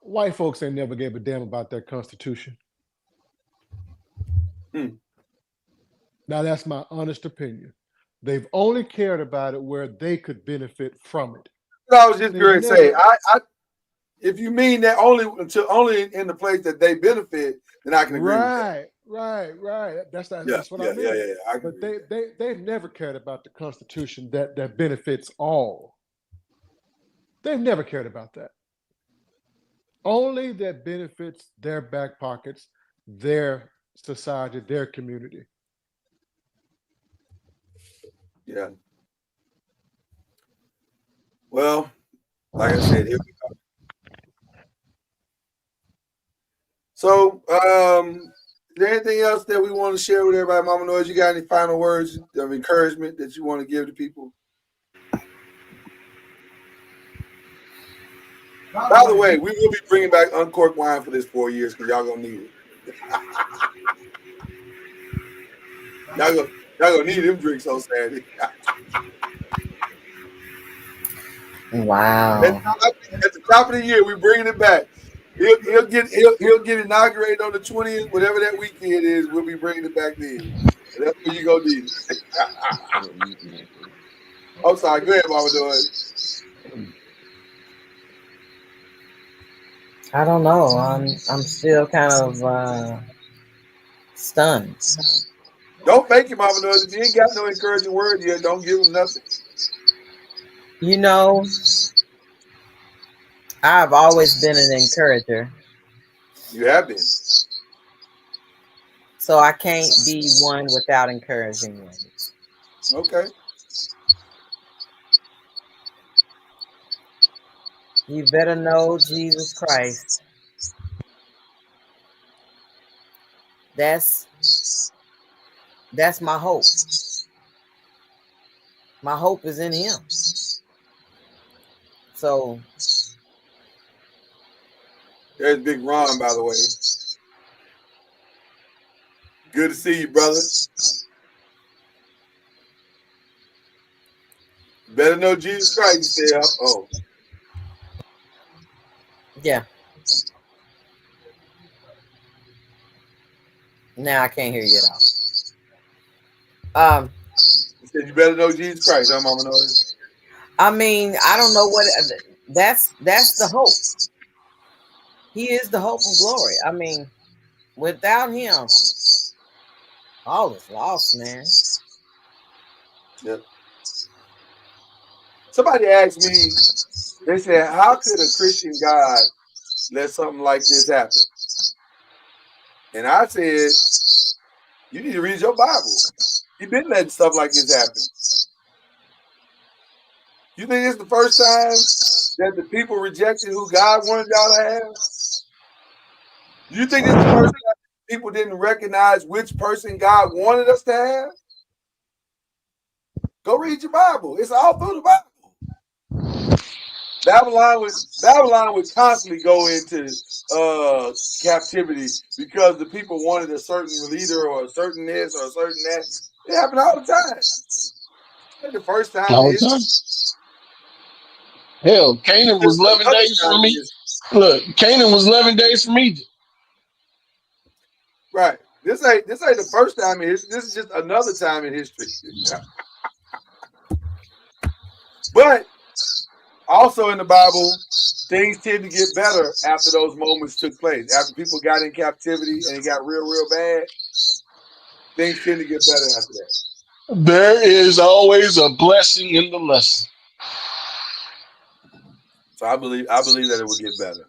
Speaker 2: White folks ain't never gave a damn about that Constitution. Now, that's my honest opinion. They've only cared about it where they could benefit from it.
Speaker 7: I was just
Speaker 2: They've
Speaker 7: going to say,
Speaker 2: never-
Speaker 7: if you mean that only in the place that they benefit, then I can agree with that.
Speaker 2: Right. That's what I mean.
Speaker 7: Yeah. I can
Speaker 2: But
Speaker 7: agree with that.
Speaker 2: they've never cared about the Constitution that benefits all. They've never cared about that. Only that benefits their back pockets, their society, their community.
Speaker 7: Yeah. Well, like I said, here we go. So, is there anything else that we want to share with everybody? Mama Noise, you got any final words of encouragement that you want to give to people? By the way, we will be bringing back uncorked wine for this 4 years because y'all gonna need it. y'all gonna need them drinks so Saturday.
Speaker 8: Wow.
Speaker 7: At the top of the year, we're bringing it back. He'll get inaugurated on the 20th, whatever that weekend is. We'll be bringing it back then. That's when you go need it. I'm sorry. Go ahead, Mama Noise.
Speaker 8: I don't know. I'm still kind of stunned.
Speaker 7: Don't fake it, Mama Noise. If you ain't got no encouraging word yet, don't give them nothing.
Speaker 8: You know, I've always been an encourager,
Speaker 7: You have been.
Speaker 8: so I can't be one without encouraging one.
Speaker 7: Okay.
Speaker 8: You better know Jesus Christ. That's my hope. My hope is in him. So
Speaker 7: There's Big Ron, by the way. Good to see you, brother. You better know Jesus Christ, you say. Oh.
Speaker 8: yeah. Now I can't hear you at all.
Speaker 7: He said you better know Jesus Christ, huh, Mama Noise?
Speaker 8: I mean, I don't know what that's the hope. He is the hope of glory. I mean, without him, all is lost, man.
Speaker 7: Yep. Somebody asked me, they said, how could a Christian God let something like this happen? And I said, you need to read your Bible. You've been letting stuff like this happen. You think it's the first time that the people rejected who God wanted y'all to have? You think it's the first time people didn't recognize which person God wanted us to have? Go read your Bible. It's all through the Bible. Babylon would constantly go into captivity because the people wanted a certain leader or a certain this or a certain that. It happened all the time. The first time.
Speaker 9: All the time. Hell, Canaan was 11 days from me. Look, Canaan was 11 days from Egypt.
Speaker 7: Right. This ain't the first time in history. This is just another time in history. But also in the Bible, things tend to get better after those moments took place. After people got in captivity and it got real, real bad, things tend to get better after that.
Speaker 9: There is always a blessing in the lesson.
Speaker 7: So I believe that it will get better.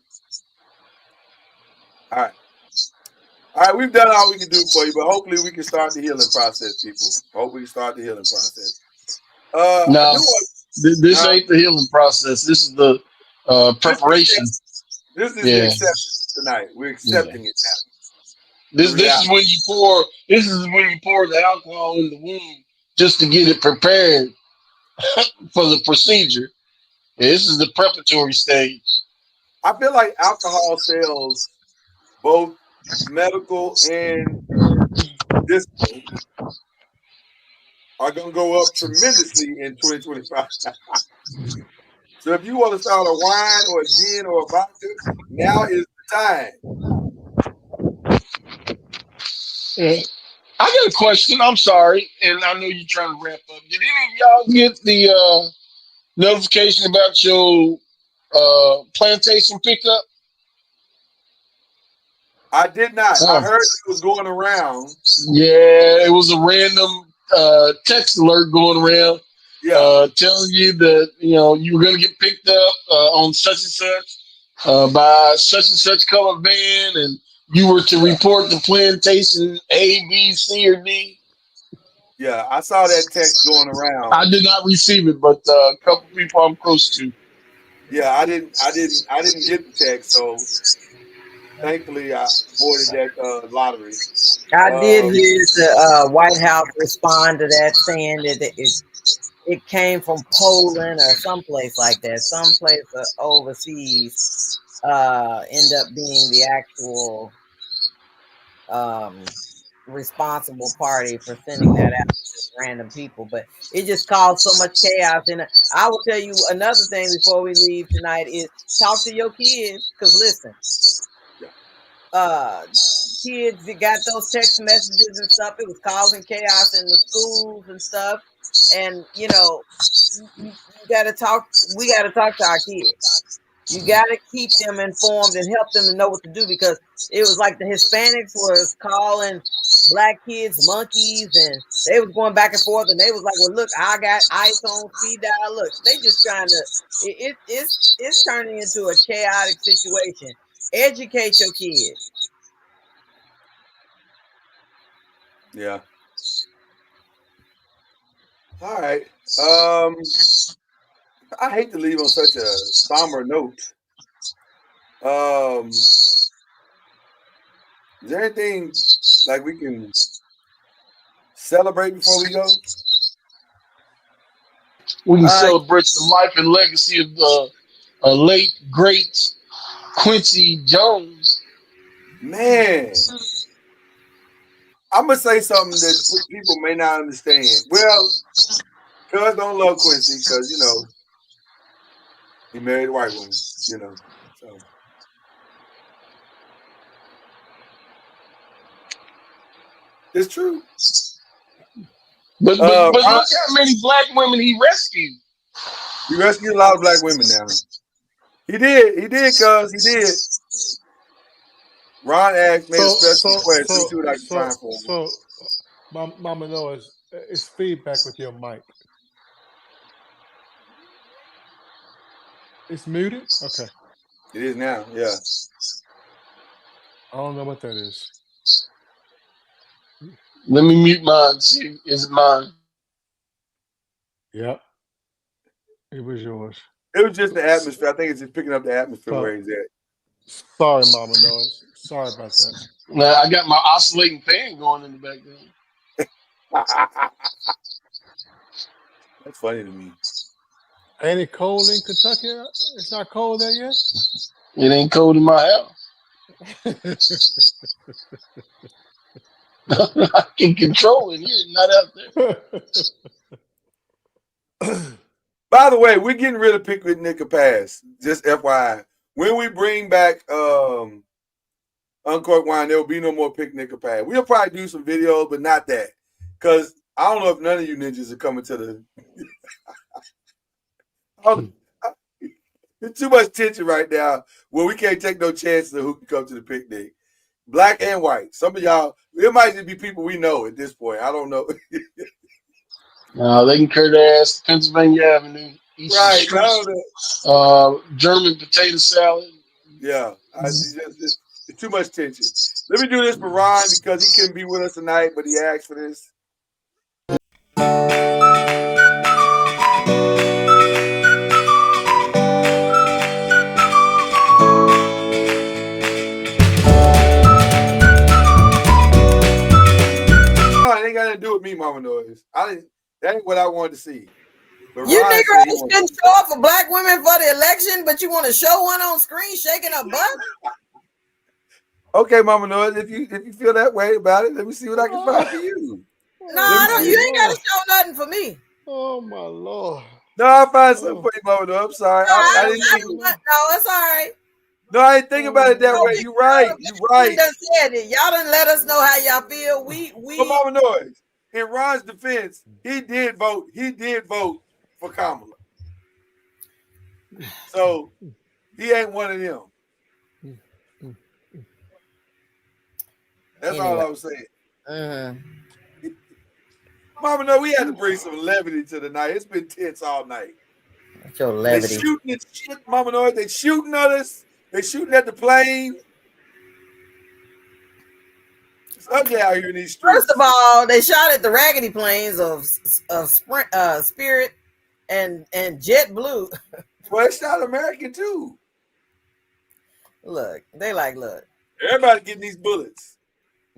Speaker 7: All right, we've done all we can do for you, but hopefully we can start the healing process, people. Hope we can start the healing process.
Speaker 9: No, this ain't the healing process. This is the preparation.
Speaker 7: This is the acceptance tonight. We're accepting it
Speaker 9: This is
Speaker 7: reality.
Speaker 9: when you pour. This is when you pour the alcohol in the wound just to get it prepared for the procedure. This is the preparatory stage.
Speaker 7: I feel like alcohol sales, both medical and medicinal, are going to go up tremendously in 2025. So if you want to start a wine or a gin or a vodka, now is the time.
Speaker 9: Yeah. I got a question. I'm sorry, and I know you're trying to wrap up. Did any of y'all get the notification about your plantation pickup?
Speaker 7: I did not. I
Speaker 9: Huh.
Speaker 7: heard it was going around.
Speaker 9: Yeah, it was a random text alert going around
Speaker 7: Yeah.
Speaker 9: telling you that you were going to get picked up on such and such by such and such color van, and you were to report the plantation A, B, C, or D.
Speaker 7: Yeah, I saw that text going around.
Speaker 9: I did not receive it, but a couple people I'm close to.
Speaker 7: Yeah, I didn't get the text, so thankfully I avoided that lottery.
Speaker 8: I did
Speaker 7: Um,
Speaker 8: hear the White House respond to that, saying that it came from Poland or someplace like that, someplace overseas. End up being the actual responsible party for sending that out to random people, but it just caused so much chaos. And I will tell you another thing before we leave tonight is talk to your kids, because listen, kids that got those text messages and stuff, it was causing chaos in the schools and stuff. And you gotta talk, we gotta talk to our kids. You gotta keep them informed and help them to know what to do, because it was like the Hispanics was calling black kids monkeys, and they was going back and forth, and they was like, well, look, I got ice on speed dial. Look, they just trying to it's turning into a chaotic situation. Educate your kids.
Speaker 7: yeah. All right. I hate to leave on such a somber note. Is there anything like we can celebrate before we go?
Speaker 9: We can celebrate the life and legacy of the late great Quincy Jones.
Speaker 7: Man, I'm gonna say something that people may not understand. Well, cuz don't love Quincy because he married a white woman. So it's true.
Speaker 9: But
Speaker 7: Ron,
Speaker 9: look how many black women he rescued.
Speaker 7: he rescued a lot of black women now. He did, cuz he did. Ron asked made a special request. Let me see what I can find for him.
Speaker 2: So, Mama Noah's, it's feedback with your mic. It's muted? Okay.
Speaker 7: It is now, yeah.
Speaker 2: I don't know what that is.
Speaker 9: Let me mute mine. See, is it mine?
Speaker 2: Yep. It was yours.
Speaker 7: It was just the atmosphere. I think it's just picking up the atmosphere
Speaker 2: So-
Speaker 7: where he's at.
Speaker 2: Sorry, Mama Noah's. Sorry about that.
Speaker 9: Now, I got my oscillating fan going in the background.
Speaker 7: That's funny to me.
Speaker 2: Ain't it cold in Kentucky? It's not cold there yet?
Speaker 9: It ain't cold in my house. I can control it here, not out there.
Speaker 7: By the way, we're getting rid of Pickwick Nickel Pass. Just FYI. When we bring back Uncorked Wine, there will be no more Picnic or Pass. We'll probably do some videos, but not that. Because I don't know if none of you ninjas are coming to the... There's too much tension right now where we can't take no chances of who can come to the picnic. Black and white. Some of y'all, it might just be people we know at this point. I don't know.
Speaker 9: They can curd their ass to Pennsylvania Avenue. Eastern
Speaker 7: Right.
Speaker 9: Street,
Speaker 7: I don't know.
Speaker 9: German potato salad.
Speaker 7: Yeah. It's too much tension. Let me do this for Ron because he couldn't be with us tonight, but he asked for this. Noise. I didn't. That ain't what I wanted to see. But
Speaker 8: You
Speaker 7: Ron said he
Speaker 8: Negroes
Speaker 7: wanted.
Speaker 8: didn't show up for black women for the election, but you want to show one on screen shaking her butt?
Speaker 7: Okay, Mama Noise, if you feel that way about it, let me see what I can find for you.
Speaker 8: No,
Speaker 7: Let
Speaker 8: I
Speaker 7: me
Speaker 8: don't.
Speaker 7: see.
Speaker 8: You ain't got to show nothing for me.
Speaker 2: Oh my Lord.
Speaker 7: No, I'll find something for you, Mama Noise. I'm sorry.
Speaker 8: No,
Speaker 7: I
Speaker 8: I,
Speaker 7: didn't
Speaker 8: I,
Speaker 7: think.
Speaker 8: no, it's all right.
Speaker 7: No, I didn't think about it that
Speaker 8: No,
Speaker 7: way. You're right. You're right.
Speaker 8: done said it. Y'all done let us know how y'all feel.
Speaker 7: But Mama Noise, in Ron's defense, he did vote. He did vote for Kamala. So he ain't one of them. That's all I was saying. Mama, no, we had to bring some levity to the night. It's been tense all night.
Speaker 8: What's your
Speaker 7: They
Speaker 8: levity?
Speaker 7: shooting at shit, Mama Noise. They shooting at us. They shooting at the plane. It's ugly out here in these streets.
Speaker 8: First of all, they shot at the raggedy planes of Spirit and JetBlue.
Speaker 7: Well, it's not American too.
Speaker 8: Look, they like, look.
Speaker 7: Everybody getting these bullets.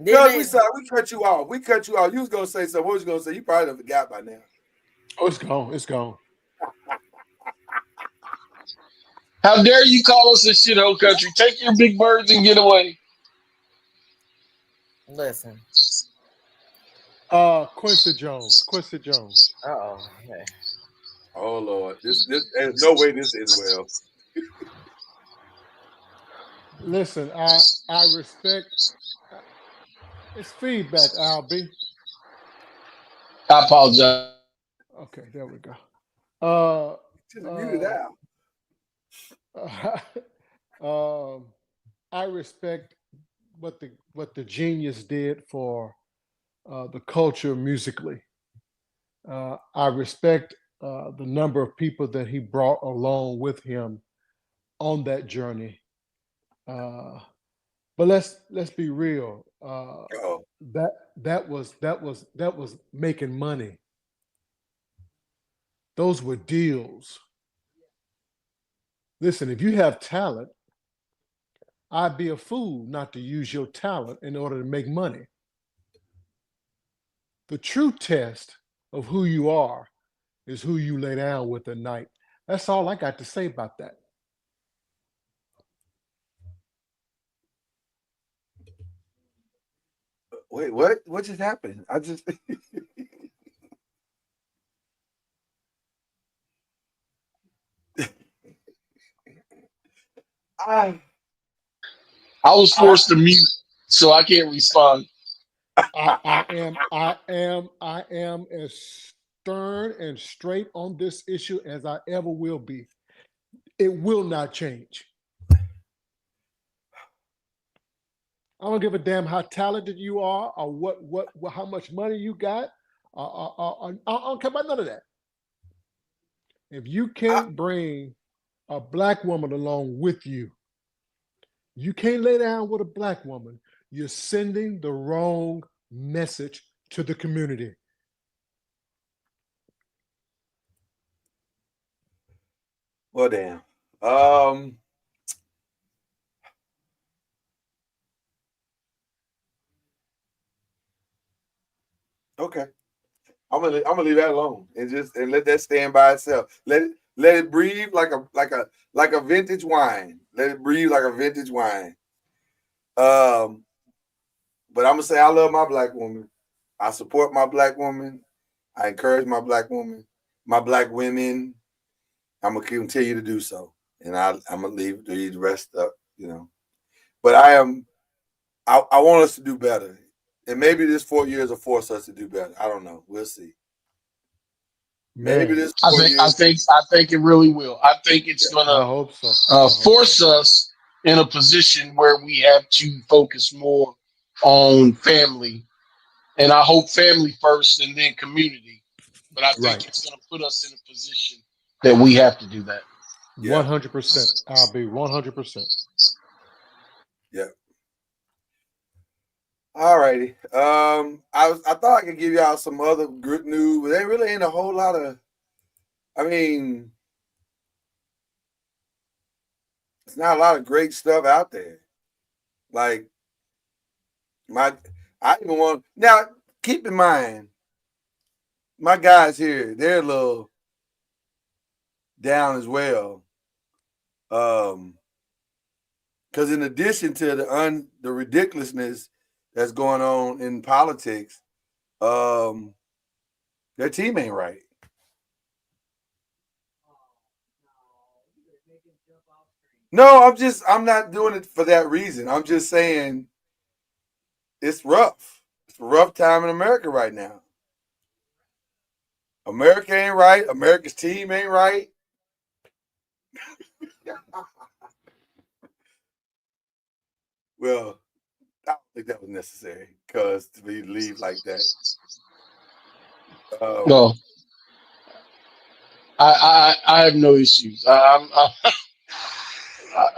Speaker 8: Didn't
Speaker 7: Cuz we cut you off. We cut you off. You was gonna say something. What was you gonna say? You probably done forgot by now.
Speaker 2: Oh, it's gone. It's gone.
Speaker 9: How dare you call us a shithole country? Take your big birds and get away.
Speaker 8: Listen.
Speaker 2: Quincy Jones. Quincy Jones.
Speaker 8: Oh, okay.
Speaker 7: Oh Lord, this there's no way this is well.
Speaker 2: Listen, I respect. It's feedback, Albie.
Speaker 9: I apologize.
Speaker 2: Okay, there we go.
Speaker 7: Just muted out.
Speaker 2: I respect what the genius did for the culture musically. I respect the number of people that he brought along with him on that journey. But let's be real. That was making money. Those were deals. Listen, if you have talent, I'd be a fool not to use your talent in order to make money. The true test of who you are is who you lay down with at night. That's all I got to say about that.
Speaker 7: Wait, what? What just happened? I just
Speaker 9: I was forced to mute, so I can't respond.
Speaker 2: I am as stern and straight on this issue as I ever will be. It will not change. I don't give a damn how talented you are or what how much money you got. I don't care about none of that. If you can't bring a black woman along with you, you can't lay down with a black woman, you're sending the wrong message to the community.
Speaker 7: Well, damn. Okay. I'm gonna leave that alone and let that stand by itself. Let it breathe like a vintage wine. Let it breathe like a vintage wine. But I'm gonna say I love my black woman. I support my black woman. I encourage my black woman, my black women. I'm gonna continue to do so, and I'm gonna leave the rest up, But I want us to do better, and maybe this 4 years will force us to do better. I don't know. We'll see. Maybe this.
Speaker 9: I think it really will. I think it's
Speaker 2: I
Speaker 9: gonna
Speaker 2: hope so.
Speaker 9: force us in a position where we have to focus more on family, and I hope family first and then community. But I think it's gonna put us in a position that we have to do that.
Speaker 2: 100%. I'll be 100%.
Speaker 7: Yeah. All righty. I thought I could give y'all some other good news, but there really ain't a whole lot of. I mean, it's not a lot of great stuff out there. Like I even want now. Keep in mind, my guys here, they're a little down as well. Because in addition to the ridiculousness that's going on in politics, their team ain't right. No, I'm not doing it for that reason. I'm just saying it's rough. It's a rough time in America right now. America ain't right. America's team ain't right. Well, I don't think that was necessary because to be leave like that.
Speaker 9: No, I have no issues.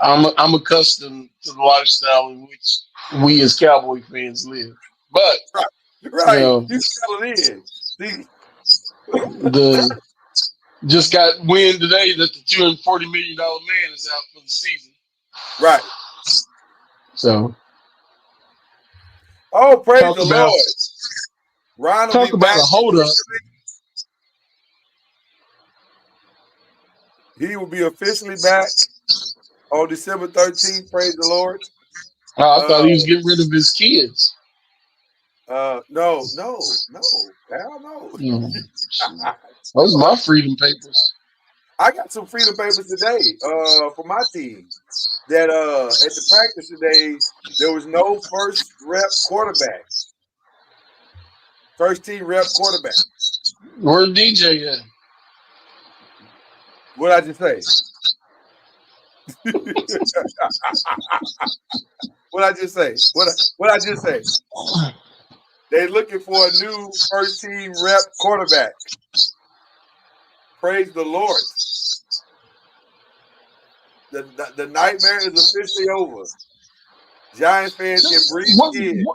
Speaker 9: I'm accustomed to the lifestyle in which we as Cowboy fans live. But
Speaker 7: Right,
Speaker 9: you
Speaker 7: you settled in. See,
Speaker 9: the just got wind today that the $240 million man is out for the season.
Speaker 7: right.
Speaker 9: So
Speaker 7: Oh, praise
Speaker 9: talk
Speaker 7: the
Speaker 9: about
Speaker 7: Lord. Ron will
Speaker 9: talk
Speaker 7: be
Speaker 9: about
Speaker 7: back.
Speaker 9: a holdup.
Speaker 7: He will be officially back on December 13th. Praise the Lord.
Speaker 9: I thought he was getting rid of his kids.
Speaker 7: No. Hell no.
Speaker 9: Those are my freedom papers.
Speaker 7: I got some freedom papers today for my team that at the practice today there was no first team rep quarterback.
Speaker 9: Where DJ at?
Speaker 7: What I just say? What I just say? What I just say? They're looking for a new first team rep quarterback. Praise the Lord. The nightmare is officially over. Giants fans can breathe again.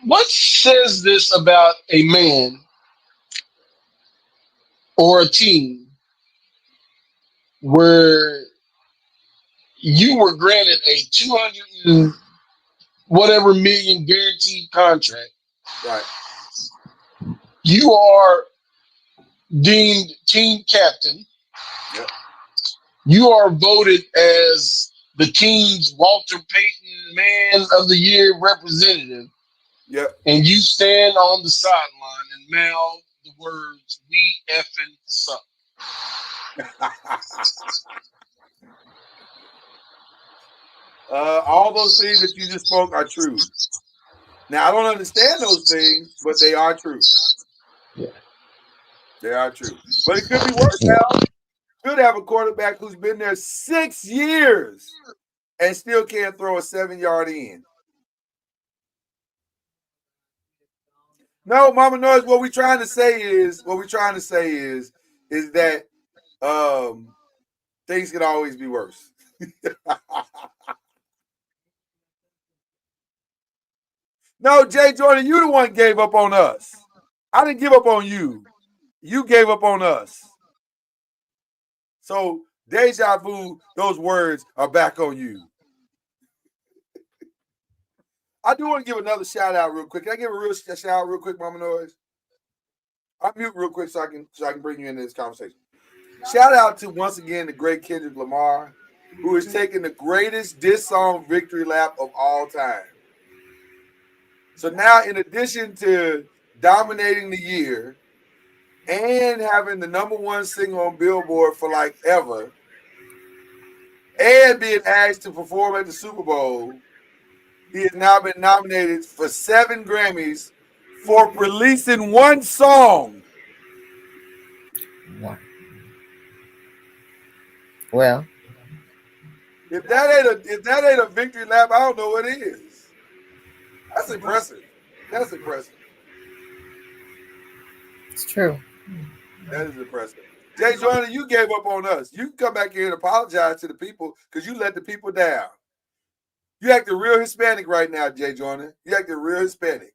Speaker 9: What says this about a man or a team where you were granted a 200 and whatever million guaranteed contract?
Speaker 7: Right.
Speaker 9: You are deemed team captain.
Speaker 7: Yep.
Speaker 9: You are voted as the team's Walter Payton Man of the Year representative.
Speaker 7: Yep.
Speaker 9: And you stand on the sideline and mouth the words, "We effing suck."
Speaker 7: All those things that you just spoke are true. Now I don't understand those things, but they are true.
Speaker 9: Yeah.
Speaker 7: They are true. But it could be worse now. Could have a quarterback who's been there 6 years and still can't throw a 7-yard in. No, Mama Noise, what we're trying to say is that things can always be worse. No, Jay Jordan, you the one gave up on us. I didn't give up on you. You gave up on us. So, deja vu, those words are back on you. I do want to give another shout out real quick. Can I give a real shout out real quick, Mama Noise? I'll mute real quick so I can bring you into this conversation. Shout out to once again the great Kendrick Lamar, who is taking the greatest diss song victory lap of all time. So now, in addition to dominating the year and having the #1 single on Billboard for like ever, and being asked to perform at the Super Bowl, he has now been nominated for 7 Grammys for releasing one song.
Speaker 8: Well,
Speaker 7: If that ain't a victory lap, I don't know what is. That's impressive. That's impressive.
Speaker 8: it's true.
Speaker 7: That is impressive. Jay Jordan, you gave up on us. You can come back here and apologize to the people because you let the people down. You acting real Hispanic right now, Jay Jordan. You acting real Hispanic.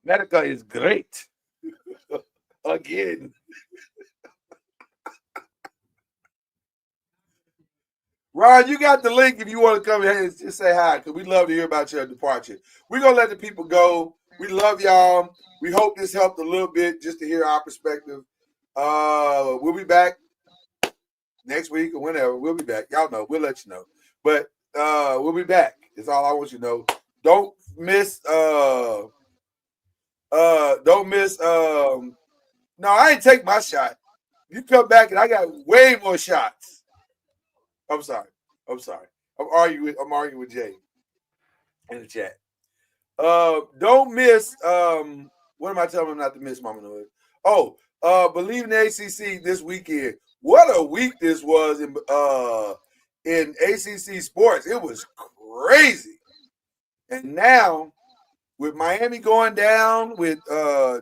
Speaker 7: America is great. Again. Ron, you got the link if you want to come here and just say hi, because we'd love to hear about your departure. We're going to let the people go. We love y'all. We hope this helped a little bit just to hear our perspective. We'll be back next week or whenever. We'll be back. Y'all know. We'll let you know. But we'll be back. That's all I want you to know. Don't miss no, I ain't take my shot. You come back and I got way more shots. I'm sorry. I'm arguing with Jay in the chat. Don't miss what am I telling them not to miss, Mama Noise? Oh, Believe in the ACC this weekend. What a week this was in ACC sports. It was crazy. And now with Miami going down, with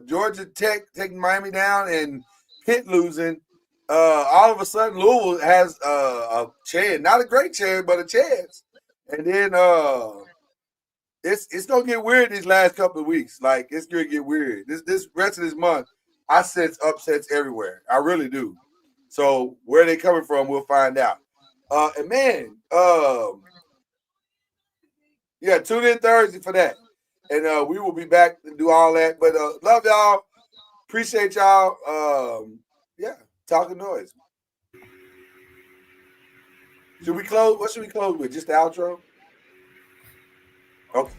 Speaker 7: Georgia Tech taking Miami down, and Pitt losing, all of a sudden Louisville has a chance, not a great chance, but a chance. And then it's gonna get weird these last couple of weeks. Like, it's gonna get weird. This rest of this month, I sense upsets everywhere. I really do. So where they coming from, we'll find out. And man, yeah, tune in Thursday for that. And we will be back to do all that. But love y'all. Appreciate y'all. Yeah, Talkin NOIZ. Should we close? What should we close with? Just the outro? Okay.